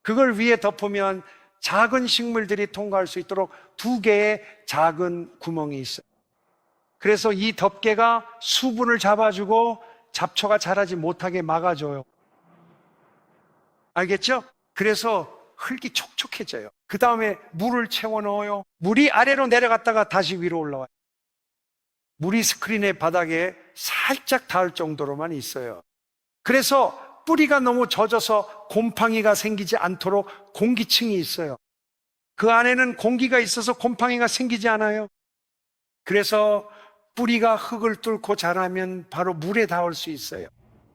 그걸 위에 덮으면 작은 식물들이 통과할 수 있도록 2개의 작은 구멍이 있어요. 그래서 이 덮개가 수분을 잡아주고 잡초가 자라지 못하게 막아줘요. 알겠죠? 그래서 흙이 촉촉해져요. 그 다음에 물을 채워 넣어요. 물이 아래로 내려갔다가 다시 위로 올라와요. 물이 스크린의 바닥에 살짝 닿을 정도로만 있어요. 그래서 뿌리가 너무 젖어서 곰팡이가 생기지 않도록 공기층이 있어요. 그 안에는 공기가 있어서 곰팡이가 생기지 않아요. 그래서 뿌리가 흙을 뚫고 자라면 바로 물에 닿을 수 있어요.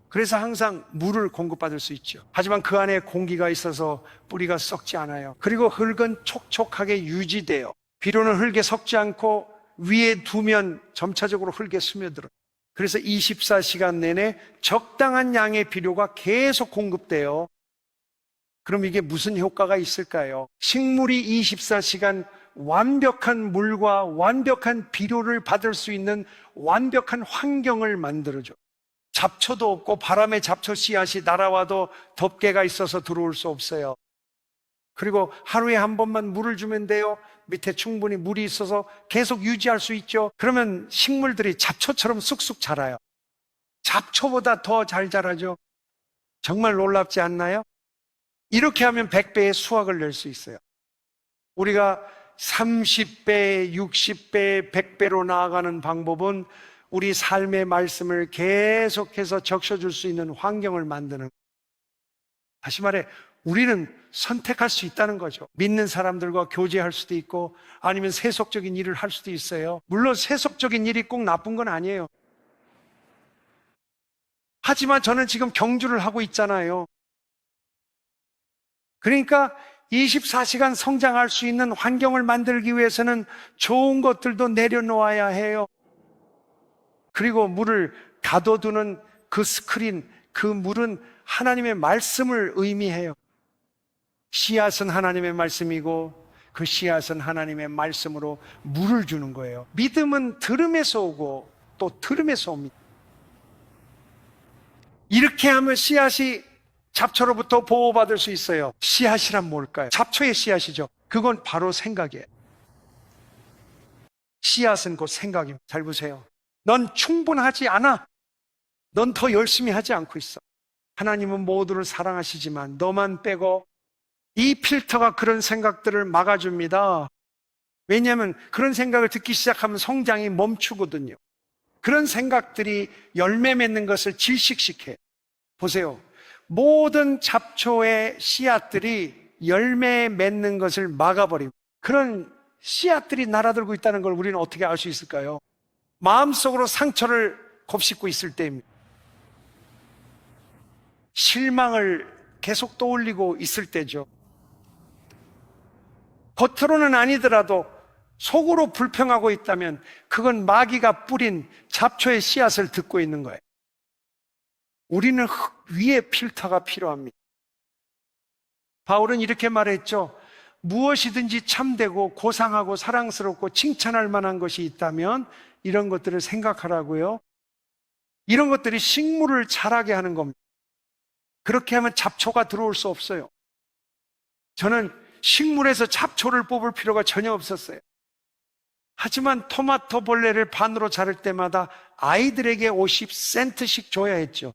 그래서 항상 물을 공급받을 수 있죠. 하지만 그 안에 공기가 있어서 뿌리가 썩지 않아요. 그리고 흙은 촉촉하게 유지돼요. 비료는 흙에 섞지 않고 위에 두면 점차적으로 흙에 스며들어요. 그래서 24시간 내내 적당한 양의 비료가 계속 공급돼요. 그럼 이게 무슨 효과가 있을까요? 식물이 24시간 완벽한 물과 완벽한 비료를 받을 수 있는 완벽한 환경을 만들어줘. 잡초도 없고 바람에 잡초 씨앗이 날아와도 덮개가 있어서 들어올 수 없어요. 그리고 하루에 한 번만 물을 주면 돼요. 밑에 충분히 물이 있어서 계속 유지할 수 있죠. 그러면 식물들이 잡초처럼 쑥쑥 자라요. 잡초보다 더 잘 자라죠. 정말 놀랍지 않나요? 이렇게 하면 100배의 수확을 낼 수 있어요. 우리가 30배, 60배, 100배로 나아가는 방법은 우리 삶의 말씀을 계속해서 적셔줄 수 있는 환경을 만드는, 다시 말해 우리는 선택할 수 있다는 거죠. 믿는 사람들과 교제할 수도 있고 아니면 세속적인 일을 할 수도 있어요. 물론 세속적인 일이 꼭 나쁜 건 아니에요. 하지만 저는 지금 경주를 하고 있잖아요. 그러니까 24시간 성장할 수 있는 환경을 만들기 위해서는 좋은 것들도 내려놓아야 해요. 그리고 물을 가둬두는 그 스크린, 그 물은 하나님의 말씀을 의미해요. 씨앗은 하나님의 말씀이고 그 씨앗은 하나님의 말씀으로 물을 주는 거예요. 믿음은 들음에서 오고 또 들음에서 옵니다. 이렇게 하면 씨앗이 잡초로부터 보호받을 수 있어요. 씨앗이란 뭘까요? 잡초의 씨앗이죠. 그건 바로 생각이에요. 씨앗은 곧 생각입니다. 잘 보세요. 넌 충분하지 않아. 넌 더 열심히 하지 않고 있어. 하나님은 모두를 사랑하시지만 너만 빼고 이 필터가 그런 생각들을 막아줍니다. 왜냐하면 그런 생각을 듣기 시작하면 성장이 멈추거든요. 그런 생각들이 열매 맺는 것을 질식시켜요. 보세요. 모든 잡초의 씨앗들이 열매 맺는 것을 막아버립니다. 그런 씨앗들이 날아들고 있다는 걸 우리는 어떻게 알 수 있을까요? 마음속으로 상처를 곱씹고 있을 때입니다. 실망을 계속 떠올리고 있을 때죠. 겉으로는 아니더라도 속으로 불평하고 있다면 그건 마귀가 뿌린 잡초의 씨앗을 듣고 있는 거예요. 우리는 흙 위에 필터가 필요합니다. 바울은 이렇게 말했죠. 무엇이든지 참되고 고상하고 사랑스럽고 칭찬할 만한 것이 있다면 이런 것들을 생각하라고요. 이런 것들이 식물을 자라게 하는 겁니다. 그렇게 하면 잡초가 들어올 수 없어요. 저는 식물에서 잡초를 뽑을 필요가 전혀 없었어요. 하지만 토마토 벌레를 반으로 자를 때마다 아이들에게 50센트씩 줘야 했죠.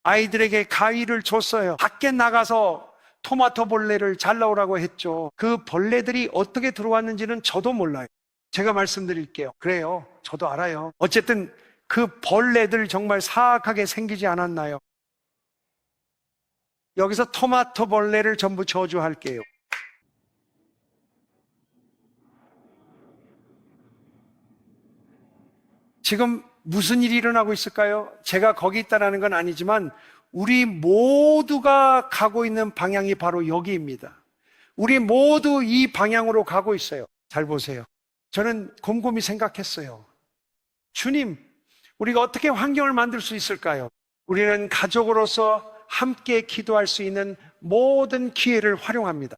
아이들에게 가위를 줬어요. 밖에 나가서 토마토 벌레를 잘라오라고 했죠. 그 벌레들이 어떻게 들어왔는지는 저도 몰라요. 제가 말씀드릴게요. 그래요. 저도 알아요. 어쨌든 그 벌레들 정말 사악하게 생기지 않았나요? 여기서 토마토 벌레를 전부 저주할게요. 지금 무슨 일이 일어나고 있을까요? 제가 거기 있다는 건 아니지만 우리 모두가 가고 있는 방향이 바로 여기입니다. 우리 모두 이 방향으로 가고 있어요. 잘 보세요. 저는 곰곰이 생각했어요. 주님, 우리가 어떻게 환경을 만들 수 있을까요? 우리는 가족으로서 함께 기도할 수 있는 모든 기회를 활용합니다.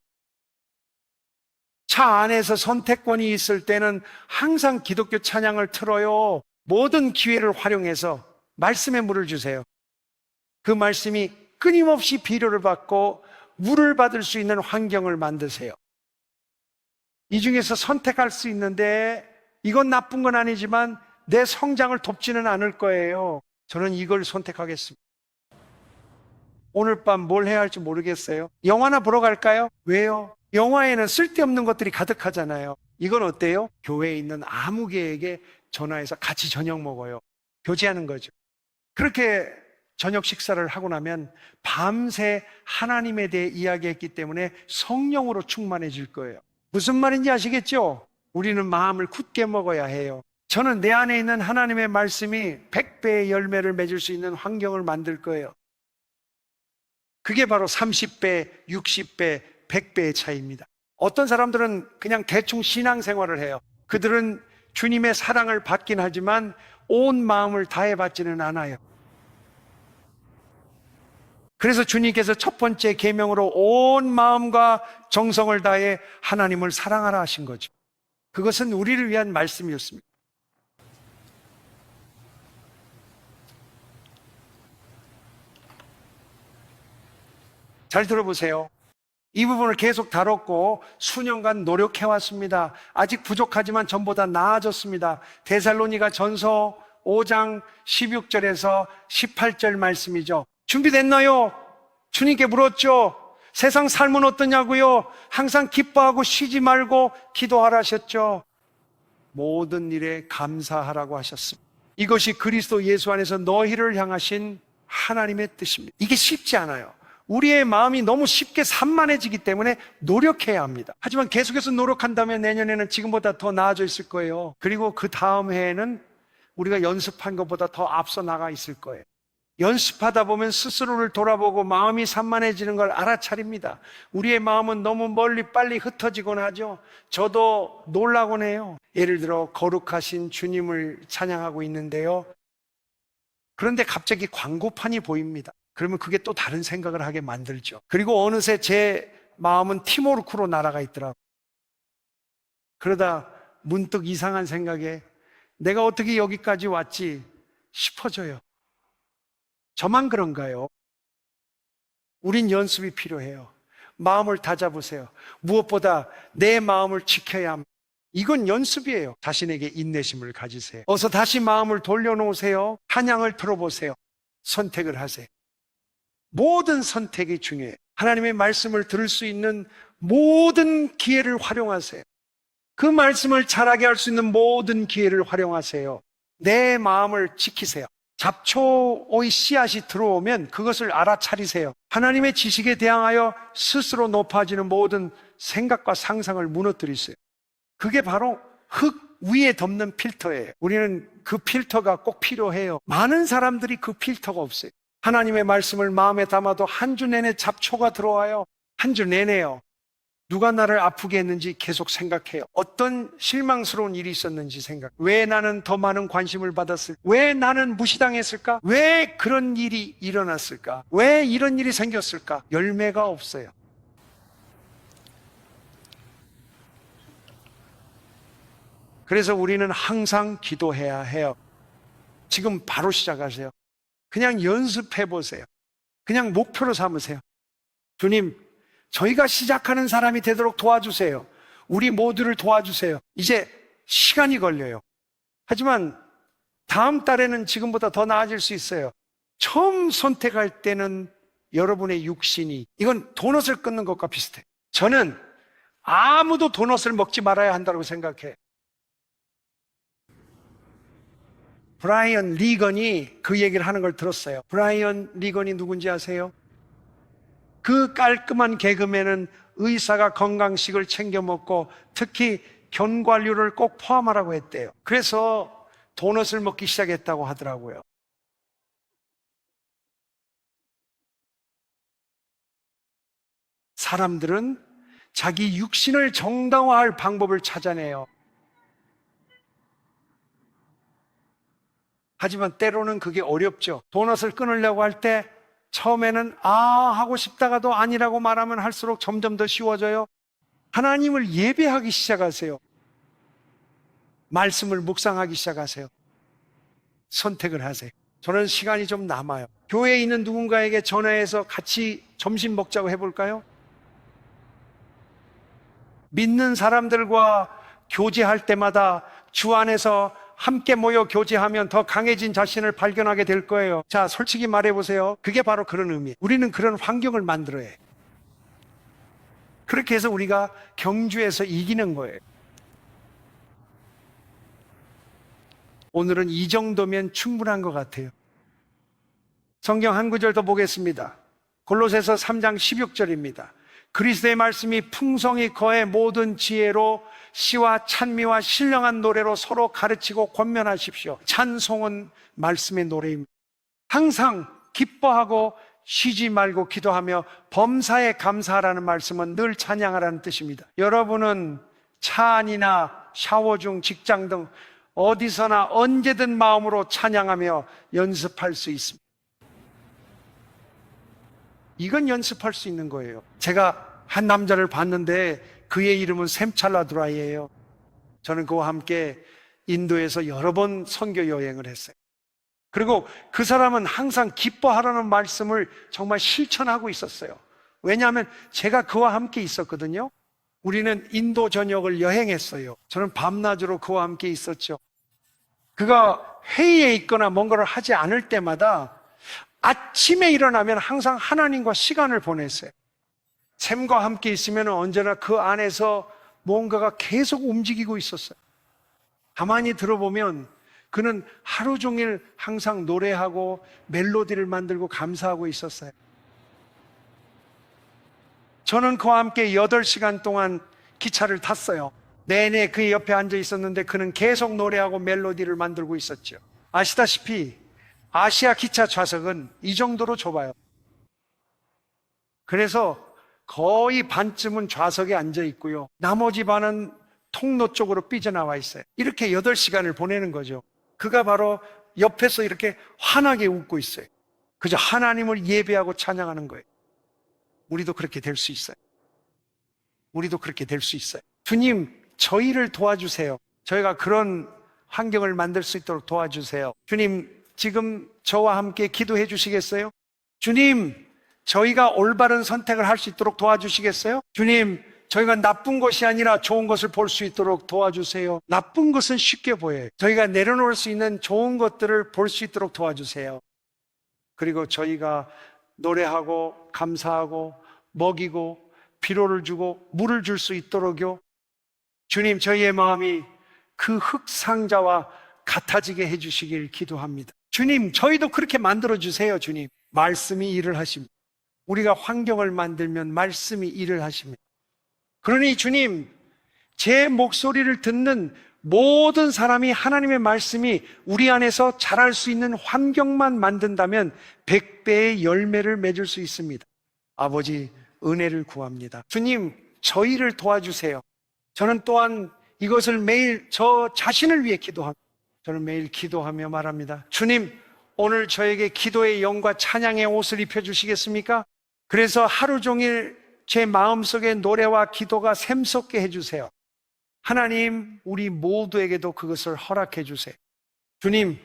차 안에서 선택권이 있을 때는 항상 기독교 찬양을 틀어요. 모든 기회를 활용해서 말씀의 물을 주세요. 그 말씀이 끊임없이 비료를 받고 물을 받을 수 있는 환경을 만드세요. 이 중에서 선택할 수 있는데 이건 나쁜 건 아니지만 내 성장을 돕지는 않을 거예요. 저는 이걸 선택하겠습니다. 오늘 밤 뭘 해야 할지 모르겠어요. 영화나 보러 갈까요? 왜요? 영화에는 쓸데없는 것들이 가득하잖아요. 이건 어때요? 교회에 있는 아무개에게 전화해서 같이 저녁 먹어요. 교제하는 거죠. 그렇게 저녁 식사를 하고 나면 밤새 하나님에 대해 이야기했기 때문에 성령으로 충만해질 거예요. 무슨 말인지 아시겠죠? 우리는 마음을 굳게 먹어야 해요. 저는 내 안에 있는 하나님의 말씀이 100배의 열매를 맺을 수 있는 환경을 만들 거예요. 그게 바로 30배, 60배, 100배의 차이입니다. 어떤 사람들은 그냥 대충 신앙생활을 해요. 그들은 주님의 사랑을 받긴 하지만 온 마음을 다해 받지는 않아요. 그래서 주님께서 첫 번째 계명으로 온 마음과 정성을 다해 하나님을 사랑하라 하신 거죠. 그것은 우리를 위한 말씀이었습니다. 잘 들어보세요. 이 부분을 계속 다뤘고 수년간 노력해왔습니다. 아직 부족하지만 전보다 나아졌습니다. 데살로니가 전서 5장 16절에서 18절 말씀이죠. 준비됐나요? 주님께 물었죠. 세상 삶은 어떠냐고요? 항상 기뻐하고 쉬지 말고 기도하라 하셨죠. 모든 일에 감사하라고 하셨습니다. 이것이 그리스도 예수 안에서 너희를 향하신 하나님의 뜻입니다. 이게 쉽지 않아요. 우리의 마음이 너무 쉽게 산만해지기 때문에 노력해야 합니다. 하지만 계속해서 노력한다면 내년에는 지금보다 더 나아져 있을 거예요. 그리고 그 다음 해에는 우리가 연습한 것보다 더 앞서 나가 있을 거예요. 연습하다 보면 스스로를 돌아보고 마음이 산만해지는 걸 알아차립니다. 우리의 마음은 너무 멀리 빨리 흩어지곤 하죠. 저도 놀라곤 해요. 예를 들어 거룩하신 주님을 찬양하고 있는데요. 그런데 갑자기 광고판이 보입니다. 그러면 그게 또 다른 생각을 하게 만들죠. 그리고 어느새 제 마음은 티모르크로 날아가 있더라고요. 그러다 문득 이상한 생각에 내가 어떻게 여기까지 왔지 싶어져요. 저만 그런가요? 우린 연습이 필요해요. 마음을 다잡으세요. 무엇보다 내 마음을 지켜야 합니다. 이건 연습이에요. 자신에게 인내심을 가지세요. 어서 다시 마음을 돌려놓으세요. 찬양을 들어보세요. 선택을 하세요. 모든 선택이 중요해요. 하나님의 말씀을 들을 수 있는 모든 기회를 활용하세요. 그 말씀을 잘하게 할 수 있는 모든 기회를 활용하세요. 내 마음을 지키세요. 잡초의 씨앗이 들어오면 그것을 알아차리세요. 하나님의 지식에 대항하여 스스로 높아지는 모든 생각과 상상을 무너뜨리세요. 그게 바로 흙 위에 덮는 필터예요. 우리는 그 필터가 꼭 필요해요. 많은 사람들이 그 필터가 없어요. 하나님의 말씀을 마음에 담아도 한 주 내내 잡초가 들어와요. 한 주 내내요. 누가 나를 아프게 했는지 계속 생각해요. 어떤 실망스러운 일이 있었는지 생각. 왜 나는 더 많은 관심을 받았을까? 왜 나는 무시당했을까? 왜 그런 일이 일어났을까? 왜 이런 일이 생겼을까? 열매가 없어요. 그래서 우리는 항상 기도해야 해요. 지금 바로 시작하세요. 그냥 연습해 보세요. 그냥 목표로 삼으세요. 주님, 저희가 시작하는 사람이 되도록 도와주세요. 우리 모두를 도와주세요. 이제 시간이 걸려요. 하지만 다음 달에는 지금보다 더 나아질 수 있어요. 처음 선택할 때는 여러분의 육신이, 이건 도넛을 끊는 것과 비슷해요. 저는 아무도 도넛을 먹지 말아야 한다고 생각해요. 브라이언 리건이 그 얘기를 하는 걸 들었어요. 브라이언 리건이 누군지 아세요? 그 깔끔한 개그맨은 의사가 건강식을 챙겨 먹고 특히 견과류를 꼭 포함하라고 했대요. 그래서 도넛을 먹기 시작했다고 하더라고요. 사람들은 자기 육신을 정당화할 방법을 찾아내요. 하지만 때로는 그게 어렵죠. 도넛을 끊으려고 할 때 처음에는 하고 싶다가도 아니라고 말하면 할수록 점점 더 쉬워져요. 하나님을 예배하기 시작하세요. 말씀을 묵상하기 시작하세요. 선택을 하세요. 저는 시간이 좀 남아요. 교회에 있는 누군가에게 전화해서 같이 점심 먹자고 해볼까요? 믿는 사람들과 교제할 때마다 주 안에서 함께 모여 교제하면 더 강해진 자신을 발견하게 될 거예요. 자, 솔직히 말해보세요. 그게 바로 그런 의미예요. 우리는 그런 환경을 만들어야 해요. 그렇게 해서 우리가 경주에서 이기는 거예요. 오늘은 이 정도면 충분한 것 같아요. 성경 한 구절 더 보겠습니다. 골로새서 3장 16절입니다. 그리스도의 말씀이 풍성히 거해 모든 지혜로 시와 찬미와 신령한 노래로 서로 가르치고 권면하십시오. 찬송은 말씀의 노래입니다. 항상 기뻐하고 쉬지 말고 기도하며 범사에 감사하라는 말씀은 늘 찬양하라는 뜻입니다. 여러분은 차 안이나 샤워 중 직장 등 어디서나 언제든 마음으로 찬양하며 연습할 수 있습니다. 이건 연습할 수 있는 거예요. 제가 한 남자를 봤는데 그의 이름은 샘찰라드라이예요. 저는 그와 함께 인도에서 여러 번 선교 여행을 했어요. 그리고 그 사람은 항상 기뻐하라는 말씀을 정말 실천하고 있었어요. 왜냐하면 제가 그와 함께 있었거든요. 우리는 인도 전역을 여행했어요. 저는 밤낮으로 그와 함께 있었죠. 그가 회의에 있거나 뭔가를 하지 않을 때마다 아침에 일어나면 항상 하나님과 시간을 보냈어요. 샘과 함께 있으면 언제나 그 안에서 뭔가가 계속 움직이고 있었어요. 가만히 들어보면 그는 하루 종일 항상 노래하고 멜로디를 만들고 감사하고 있었어요. 저는 그와 함께 8시간 동안 기차를 탔어요. 내내 그의 옆에 앉아 있었는데 그는 계속 노래하고 멜로디를 만들고 있었죠. 아시다시피 아시아 기차 좌석은 이 정도로 좁아요. 그래서 거의 반쯤은 좌석에 앉아 있고요. 나머지 반은 통로 쪽으로 삐져나와 있어요. 이렇게 8시간을 보내는 거죠. 그가 바로 옆에서 이렇게 환하게 웃고 있어요. 그저 하나님을 예배하고 찬양하는 거예요. 우리도 그렇게 될 수 있어요. 우리도 그렇게 될 수 있어요. 주님, 저희를 도와주세요. 저희가 그런 환경을 만들 수 있도록 도와주세요. 주님, 지금 저와 함께 기도해 주시겠어요? 주님, 저희가 올바른 선택을 할 수 있도록 도와주시겠어요? 주님, 저희가 나쁜 것이 아니라 좋은 것을 볼 수 있도록 도와주세요. 나쁜 것은 쉽게 보여요. 저희가 내려놓을 수 있는 좋은 것들을 볼 수 있도록 도와주세요. 그리고 저희가 노래하고 감사하고 먹이고 피로를 주고 물을 줄 수 있도록요. 주님, 저희의 마음이 그 흙상자와 같아지게 해주시길 기도합니다. 주님, 저희도 그렇게 만들어주세요. 주님, 말씀이 일을 하십니다. 우리가 환경을 만들면 말씀이 일을 하십니다. 그러니 주님, 제 목소리를 듣는 모든 사람이 하나님의 말씀이 우리 안에서 자랄 수 있는 환경만 만든다면 100배의 열매를 맺을 수 있습니다. 아버지, 은혜를 구합니다. 주님, 저희를 도와주세요. 저는 또한 이것을 매일 저 자신을 위해 기도합니다. 저는 매일 기도하며 말합니다. 주님, 오늘 저에게 기도의 영과 찬양의 옷을 입혀주시겠습니까? 그래서 하루 종일 제 마음속에 노래와 기도가 샘솟게 해주세요. 하나님, 우리 모두에게도 그것을 허락해 주세요. 주님,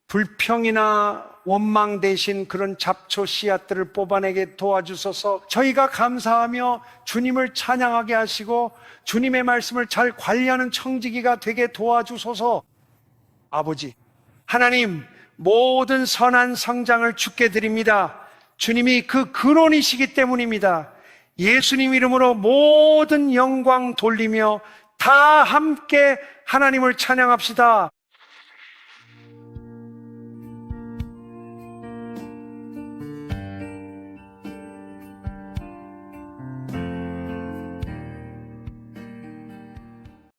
불평이나 원망 대신 그런 잡초 씨앗들을 뽑아내게 도와주소서. 저희가 감사하며 주님을 찬양하게 하시고 주님의 말씀을 잘 관리하는 청지기가 되게 도와주소서. 아버지, 하나님, 모든 선한 성장을 주께 드립니다. 주님이 그 근원이시기 때문입니다. 예수님 이름으로 모든 영광 돌리며 다 함께 하나님을 찬양합시다.